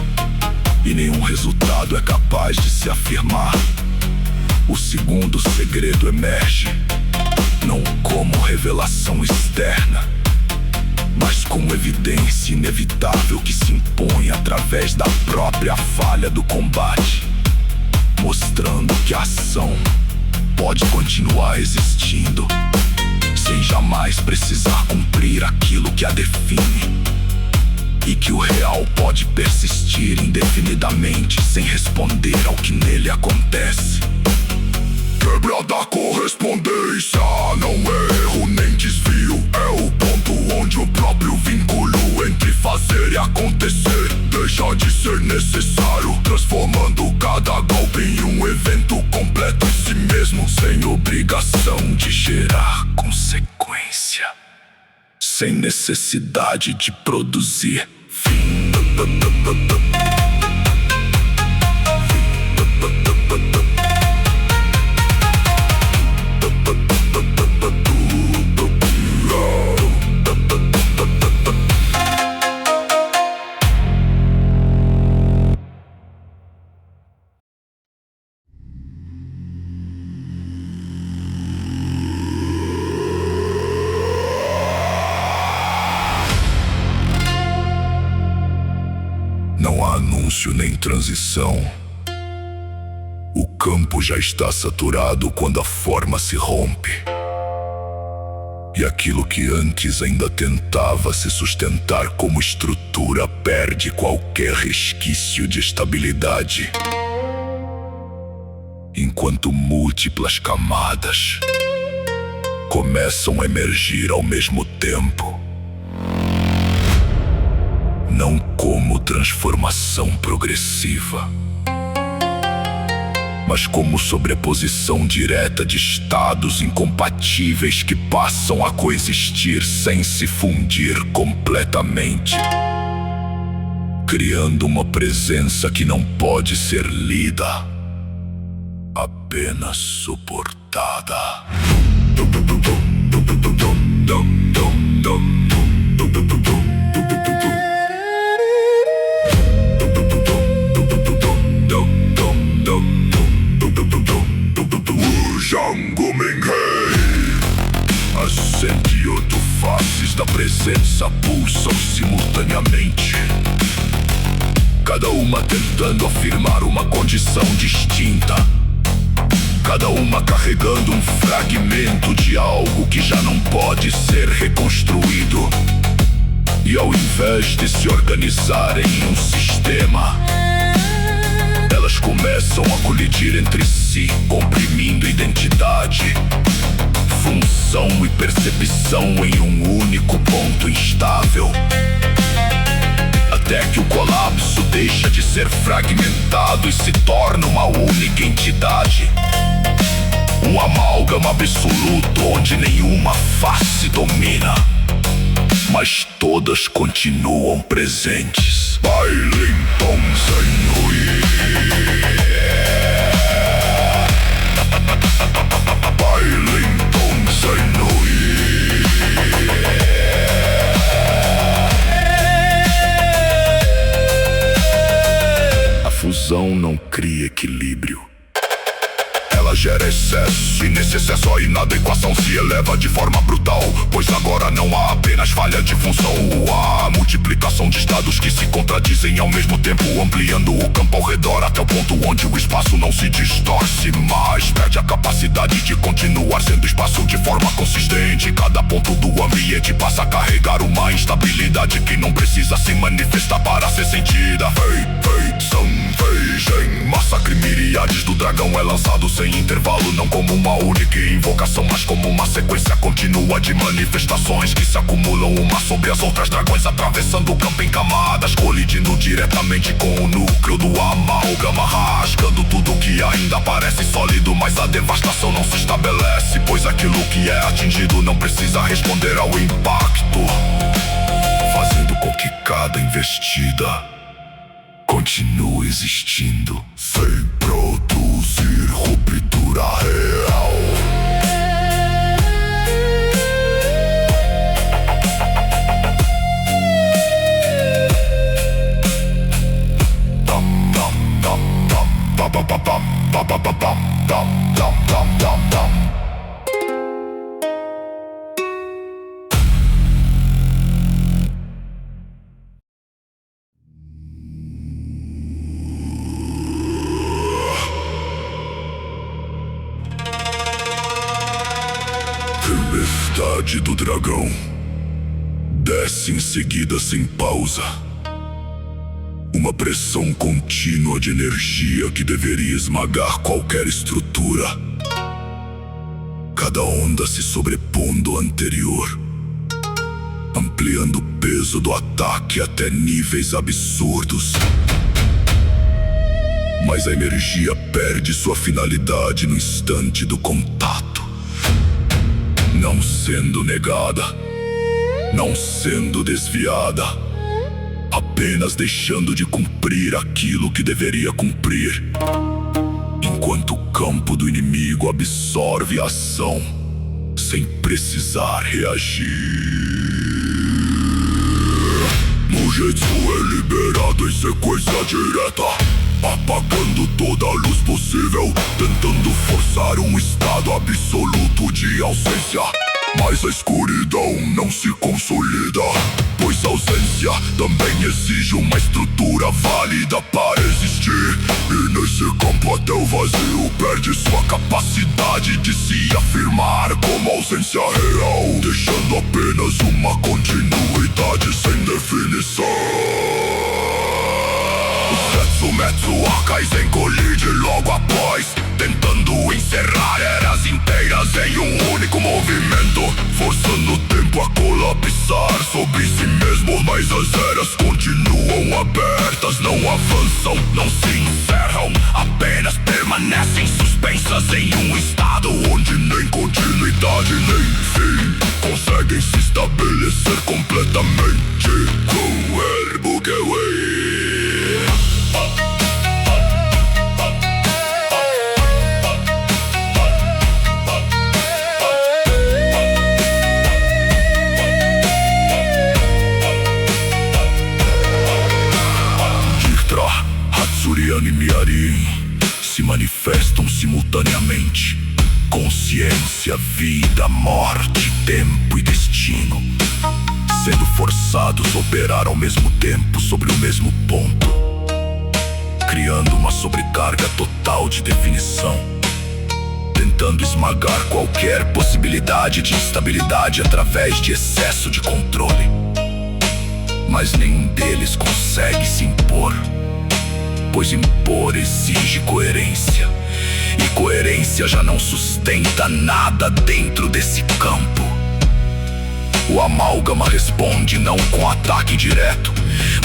e nenhum resultado é capaz de se afirmar, o segundo segredo emerge, não como revelação externa, mas como evidência inevitável que se impõe através da própria falha do combate, mostrando que a ação pode continuar existindo, sem jamais precisar cumprir aquilo que a define. E que o real pode persistir indefinidamente sem responder ao que nele acontece. Quebra da correspondência não é erro nem desvio, é o ponto onde o próprio vínculo entre fazer e acontecer deixa de ser necessário, transformando cada golpe em um evento completo em si mesmo, sem obrigação de gerar consequência, sem necessidade de produzir fim. Não há anúncio nem transição. O campo já está saturado quando a forma se rompe. E aquilo que antes ainda tentava se sustentar como estrutura perde qualquer resquício de estabilidade. Enquanto múltiplas camadas começam a emergir ao mesmo tempo. Não como transformação progressiva, mas como sobreposição direta de estados incompatíveis que passam a coexistir sem se fundir completamente, criando uma presença que não pode ser lida, apenas suportada. As 108 faces da presença pulsam simultaneamente, cada uma tentando afirmar uma condição distinta, cada uma carregando um fragmento de algo que já não pode ser reconstruído. E ao invés de se organizarem em um sistema, elas começam a colidir entre si, comprimindo identidade, função e percepção em um único ponto instável, até que o colapso deixa de ser fragmentado e se torna uma única entidade. Um amálgama absoluto onde nenhuma face domina, mas todas continuam presentes. Bailington Senhui, Bailington Senhui. A fusão não cria equilíbrio. Ela gera excesso, e nesse excesso a inadequação se eleva de forma brutal, pois agora não há apenas falha de função, há multiplicação de estados que se contradizem ao mesmo tempo, ampliando o campo ao redor até o ponto onde o espaço não se distorce mais, perde a capacidade de continuar sendo espaço de forma consistente. Cada ponto do ambiente passa a carregar uma instabilidade que não precisa se manifestar para ser sentida. Em massacre, miríades do dragão é lançado sem intervalo, não como uma única invocação, mas como uma sequência contínua de manifestações que se acumulam uma sobre as outras, dragões atravessando o campo em camadas, colidindo diretamente com o núcleo do amálgama, rasgando tudo que ainda parece sólido, mas a devastação não se estabelece, pois aquilo que é atingido não precisa responder ao impacto, fazendo com que cada investida continua existindo sem produzir ruptura real. do dragão. Desce em seguida sem pausa. Uma pressão contínua de energia que deveria esmagar qualquer estrutura. Cada onda se sobrepondo à anterior, ampliando o peso do ataque até níveis absurdos. Mas a energia perde sua finalidade no instante do contato, não sendo negada, não sendo desviada, apenas deixando de cumprir aquilo que deveria cumprir, enquanto o campo do inimigo absorve a ação sem precisar reagir. Mugetsu é liberado em sequência direta, apagando toda a luz possível, tentando forçar um estado absoluto de ausência. Mas a escuridão não se consolida, pois a ausência também exige uma estrutura válida para existir. E nesse campo até o vazio perde sua capacidade de se afirmar como ausência real, deixando apenas uma continuidade sem definição. Setsumetsu Arkaisen colide logo após, tentando encerrar eras inteiras em um único movimento, forçando o tempo a colapsar sobre si mesmo. Mas as eras continuam abertas, não avançam, não se encerram, apenas permanecem suspensas em um estado onde nem continuidade nem fim conseguem se estabelecer completamente. Com Bukeway. Hatsurian e Miarin se manifestam simultaneamente. Consciência, vida, morte, tempo e destino, sendo forçados a operar ao mesmo tempo sobre o mesmo ponto, criando uma sobrecarga total de definição, tentando esmagar qualquer possibilidade de instabilidade através de excesso de controle. Mas nenhum deles consegue se impor, pois impor exige coerência, e coerência já não sustenta nada dentro desse campo. O amálgama responde não com ataque direto,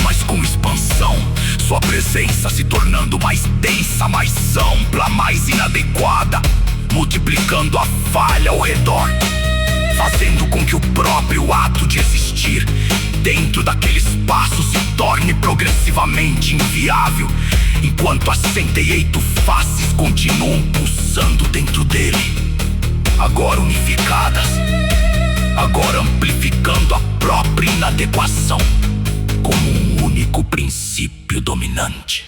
mas com expansão, sua presença se tornando mais densa, mais ampla, mais inadequada, multiplicando a falha ao redor, fazendo com que o próprio ato de existir dentro daquele espaço se torne progressivamente inviável, enquanto as 68 faces continuam pulsando dentro dele, agora unificadas, agora amplificando a própria inadequação como um único princípio dominante.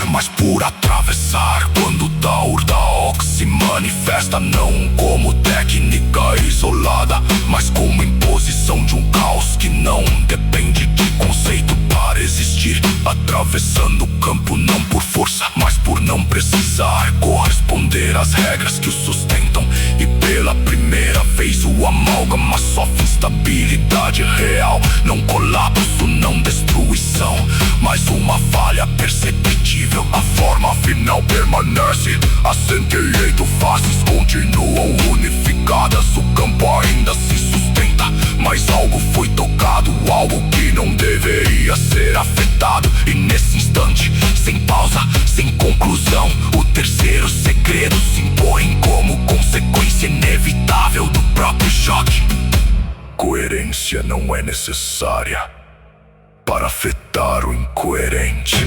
Mas por atravessar, quando Daur Daok se manifesta não como técnica isolada, mas como imposição de um caos que não depende de conceito para existir, atravessando o campo não por força, mas por não precisar corresponder às regras que o sustentam. E pela primeira vez o amálgama sofre instabilidade real, não colapso, não destruição, mas uma falha perceptível. A forma final permanece, as 68 faces continuam unificadas, o campo ainda se sustenta, mas algo foi tocado, algo que não deveria ser afetado. E nesse instante, sem pausa, sem conclusão, o terceiro segredo se impõe como consequência inevitável do próprio choque. Coerência não é necessária para afetar o incoerente.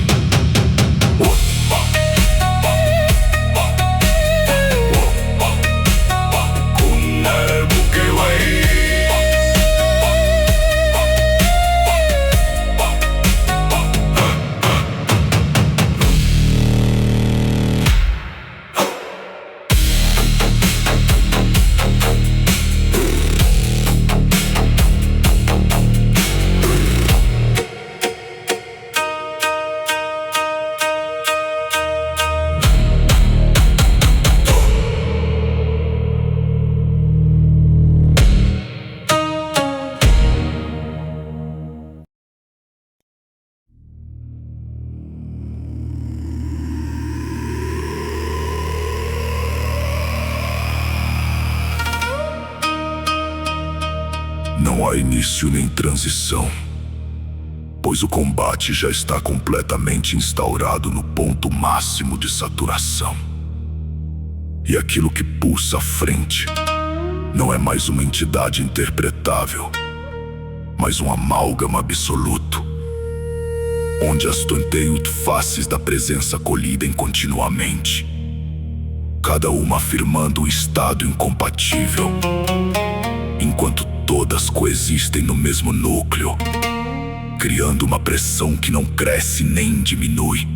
Não há início nem transição, pois o combate já está completamente instaurado no ponto máximo de saturação. E aquilo que pulsa à frente não é mais uma entidade interpretável, mas um amálgama absoluto, onde as 28 faces da presença colidem continuamente, cada uma afirmando um estado incompatível, enquanto todas coexistem no mesmo núcleo, criando uma pressão que não cresce nem diminui,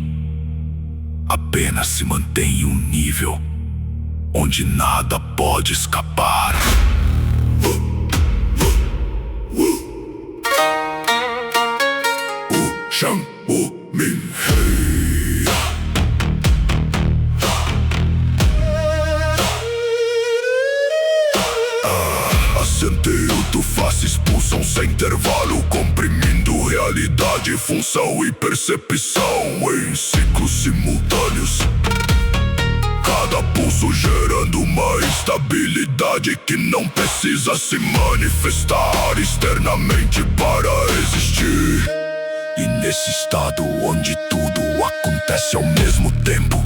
apenas se mantém em um nível onde nada pode escapar. Shang Wu Min Hei. As 108 faces pulsam sem intervalo, comprimindo realidade, função e percepção em ciclos simultâneos. Cada pulso gerando uma estabilidade que não precisa se manifestar externamente para existir. E nesse estado onde tudo acontece ao mesmo tempo,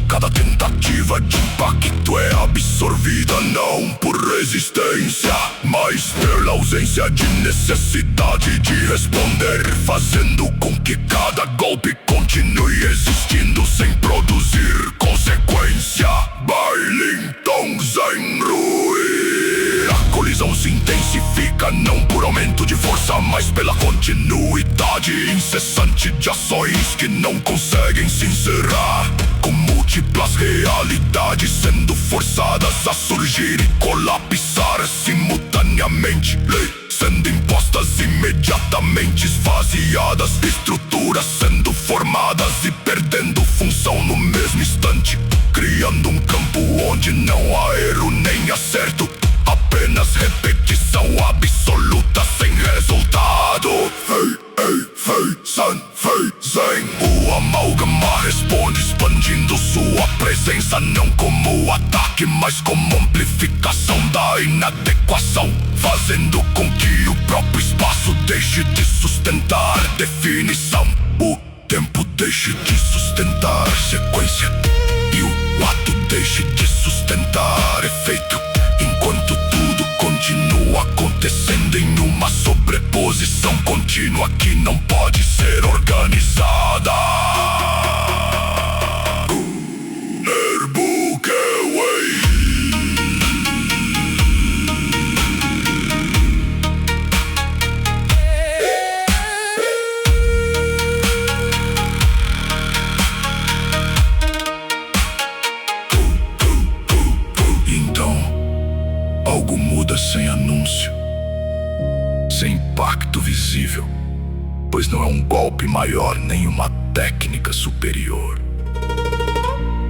cada tentativa de impacto é absorvida não por resistência, mas pela ausência de necessidade de responder, fazendo com que cada golpe continue existindo sem produzir consequência. Bailin Tong Zen Rui. A colisão se intensifica não por aumento de força, mas pela continuidade incessante de ações que não conseguem se encerrar, com múltiplas realidades sendo forçadas a surgir e colapsar simultaneamente, leis sendo impostas imediatamente esvaziadas, estruturas sendo formadas e perdendo função no mesmo instante, criando um campo onde não há erro nem acerto, apenas repetição absoluta sem resultado. Fei, ei, fei, san, fei, zen. O amálgama responde expandindo sua presença não como ataque, mas como amplificação da inadequação, fazendo com que o próprio espaço deixe de sustentar definição, o tempo deixe de sustentar sequência e o ato deixe de sustentar efeito, enquanto tudo continua acontecendo em uma sobreposição contínua que não pode ser organizada. Algo muda sem anúncio, sem impacto visível, pois não é um golpe maior nem uma técnica superior,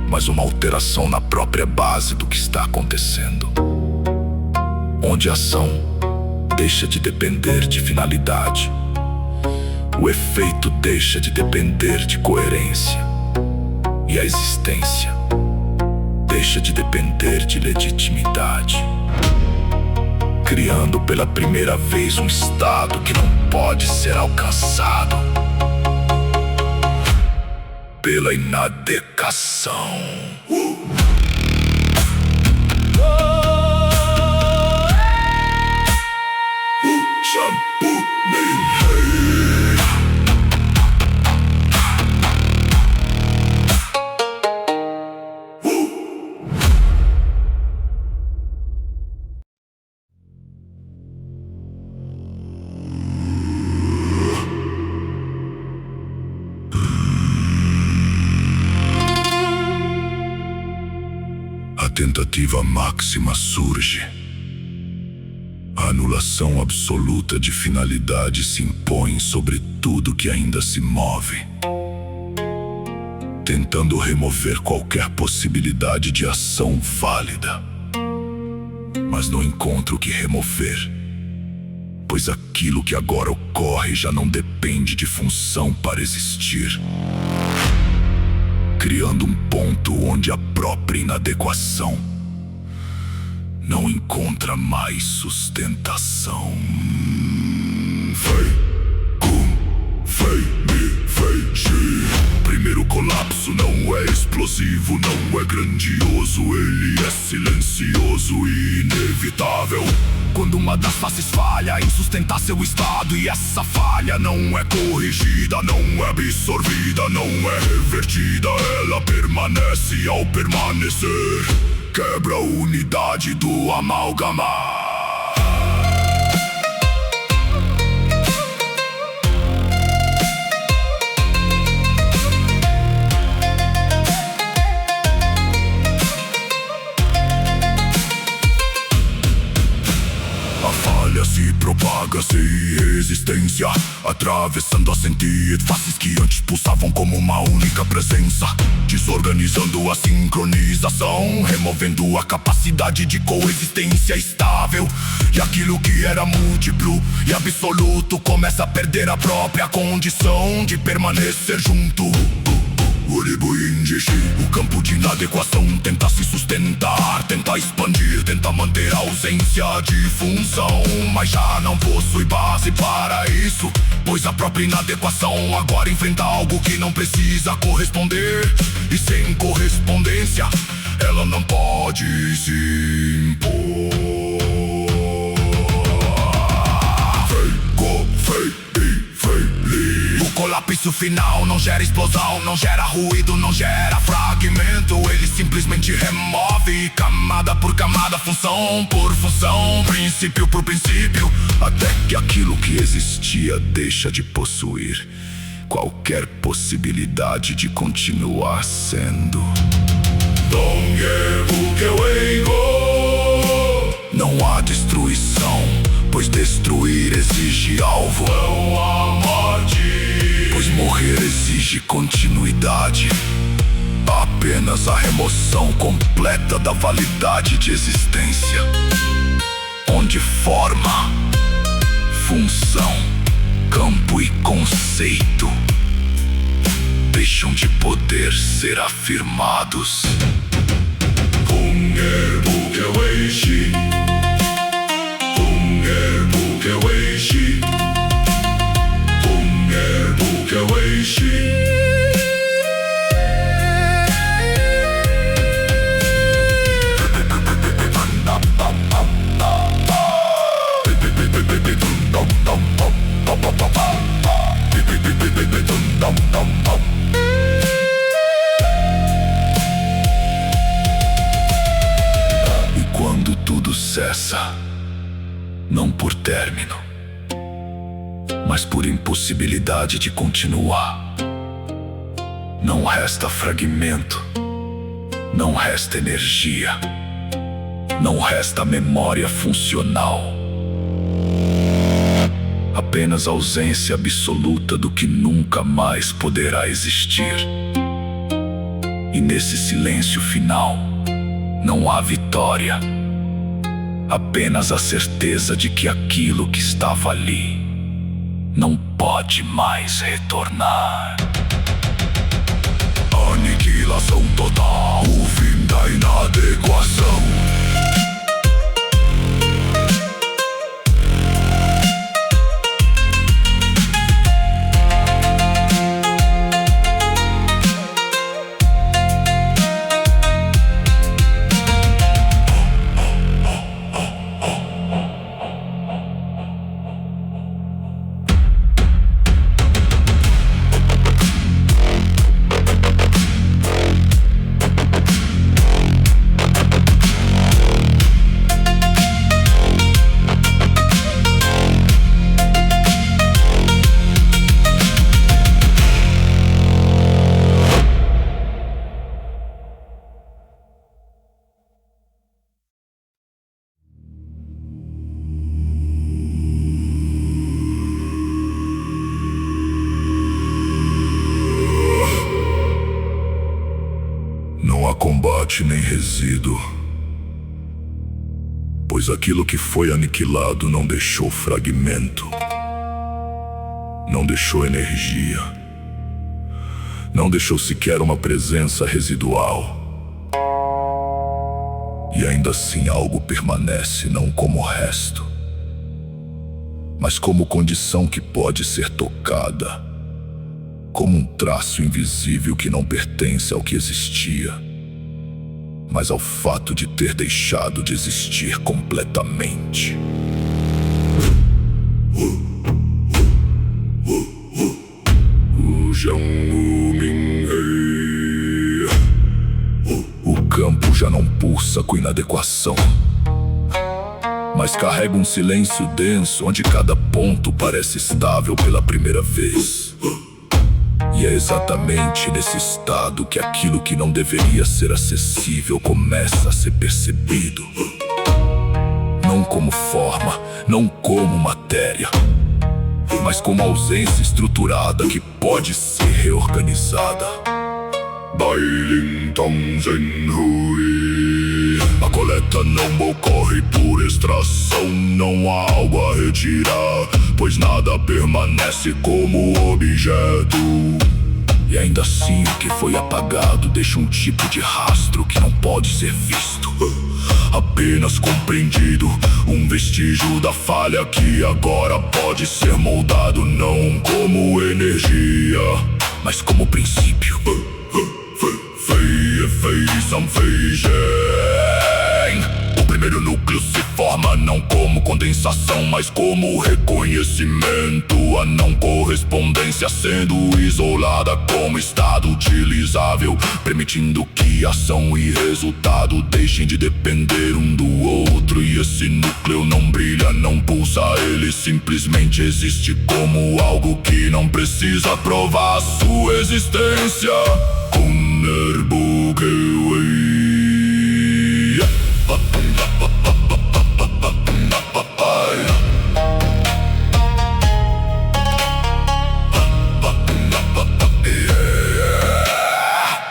mas uma alteração na própria base do que está acontecendo, onde a ação deixa de depender de finalidade, o efeito deixa de depender de coerência e a existência deixa de depender de legitimidade, criando pela primeira vez um estado que não pode ser alcançado pela inadequação. A tentativa máxima surge. A anulação absoluta de finalidade se impõe sobre tudo que ainda se move, tentando remover qualquer possibilidade de ação válida. Mas não encontra o que remover, pois aquilo que agora ocorre já não depende de função para existir, criando um ponto onde a própria inadequação não encontra mais sustentação. Vem me fingir. Primeiro colapso não é explosivo, não é grandioso, ele é silencioso e inevitável. Quando uma das faces falha em sustentar seu estado, e essa falha não é corrigida, não é absorvida, não é revertida, ela permanece ao permanecer. Quebra a unidade do amálgama. Se propaga sem resistência, atravessando as sentientes faces que antes pulsavam como uma única presença, desorganizando a sincronização, removendo a capacidade de coexistência estável. E aquilo que era múltiplo e absoluto começa a perder a própria condição de permanecer junto. O campo de inadequação tenta se sustentar, tenta expandir, tenta manter a ausência de função, mas já não possui base para isso, pois a própria inadequação agora enfrenta algo que não precisa corresponder. E sem correspondência, ela não pode se impor. O colapso final não gera explosão, não gera ruído, não gera fragmento. Ele simplesmente remove camada por camada, função por função, princípio por princípio, até que aquilo que existia deixa de possuir qualquer possibilidade de continuar sendo. Não há destruição, pois destruir exige alvo. Não há morte, pois morrer exige continuidade. Apenas a remoção completa da validade de existência, onde forma, função, campo e conceito deixam de poder ser afirmados. E quando tudo cessa, não por término, mas por impossibilidade de continuar, não resta fragmento, não resta energia, não resta memória funcional, apenas ausência absoluta do que nunca mais poderá existir. E nesse silêncio final não há vitória, apenas a certeza de que aquilo que estava ali não pode mais retornar. Aniquilação total, o fim da inadequação. Não há combate nem resíduo, pois aquilo que foi aniquilado não deixou fragmento, não deixou energia, não deixou sequer uma presença residual. E ainda assim algo permanece, não como resto, mas como condição que pode ser tocada, como um traço invisível que não pertence ao que existia, mas ao fato de ter deixado de existir completamente. O campo já não pulsa com inadequação, mas carrega um silêncio denso onde cada ponto parece estável pela primeira vez. E é exatamente nesse estado que aquilo que não deveria ser acessível começa a ser percebido. Não como forma, não como matéria, mas como ausência estruturada que pode ser reorganizada. A coleta não ocorre por extração, não há algo a retirar, pois nada permanece como objeto. E ainda assim o que foi apagado deixa um tipo de rastro que não pode ser visto, apenas compreendido, um vestígio da falha que agora pode ser moldado não como energia, mas como princípio. O primeiro núcleo se forma não como condensação, mas como reconhecimento. A não correspondência sendo isolada como estado utilizável, permitindo que ação e resultado deixem de depender um do outro. E esse núcleo não brilha, não pulsa, ele simplesmente existe como algo que não precisa provar sua existência.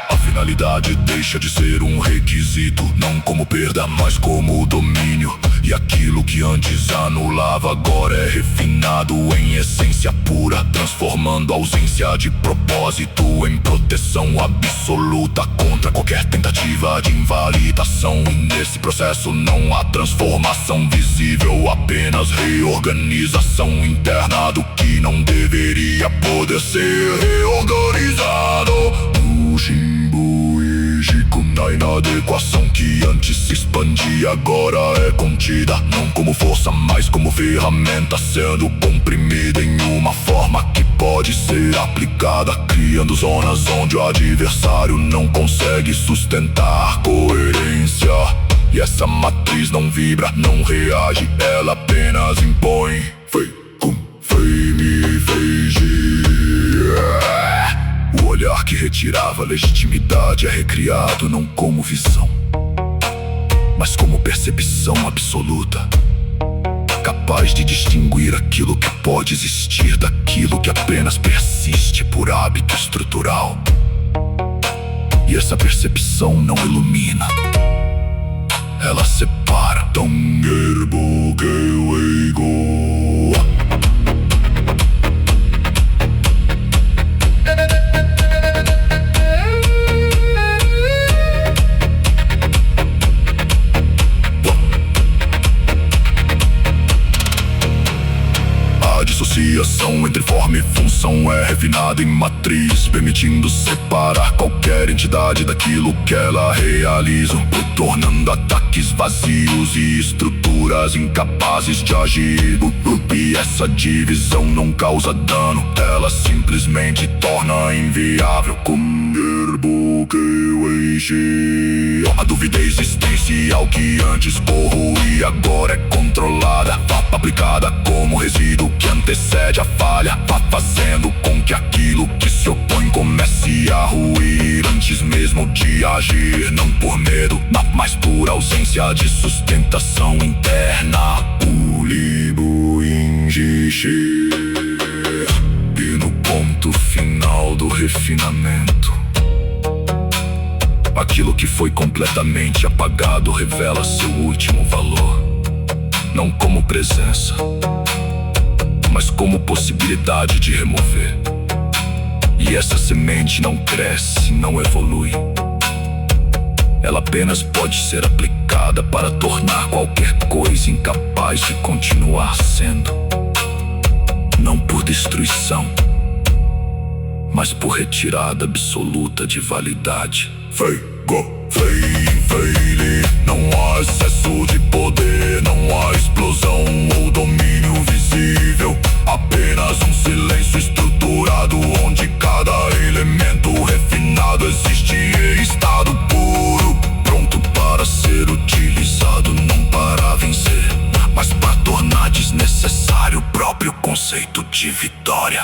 A finalidade deixa de ser um requisito, não como perda, mas como domínio. E aquilo que antes anulava agora é refinado em essência pura, transformando a ausência de propósito em proteção absoluta contra qualquer tentativa de invalidação. E nesse processo não há transformação visível, apenas reorganização interna do que não deveria poder ser reorganizado. Na inadequação que antes se expandia agora é contida, não como força, mas como ferramenta, sendo comprimida em uma forma que pode ser aplicada, criando zonas onde o adversário não consegue sustentar coerência. E essa matriz não vibra, não reage, ela apenas impõe. O olhar que retirava a legitimidade é recriado não como visão, mas como percepção absoluta, capaz de distinguir aquilo que pode existir daquilo que apenas persiste por hábito estrutural. E essa percepção não ilumina, ela separa. A dissociação entre forma e função é refinada em matriz, permitindo separar qualquer entidade daquilo que ela realiza, tornando ataques vazios e estruturas incapazes de agir. E essa divisão não causa dano, ela simplesmente torna inviável. A dúvida existencial que antes corroía agora é controlada, aplicada como resíduo que antecede a falha, fazendo com que aquilo que se opõe comece a ruir antes mesmo de agir, não por medo, mas por ausência de sustentação interna. E no ponto final do refinamento, aquilo que foi completamente apagado revela seu último valor, não como presença, mas como possibilidade de remover. E essa semente não cresce, não evolui, Ela apenas pode ser aplicada para tornar qualquer coisa incapaz de continuar sendo. Não por destruição, mas por retirada absoluta de validade. Não há excesso de poder, não há explosão ou domínio visível. Apenas um silêncio estruturado, onde cada elemento refinado existe em estado puro, pronto para ser utilizado, não para vencer, mas para tornar desnecessário o próprio conceito de vitória.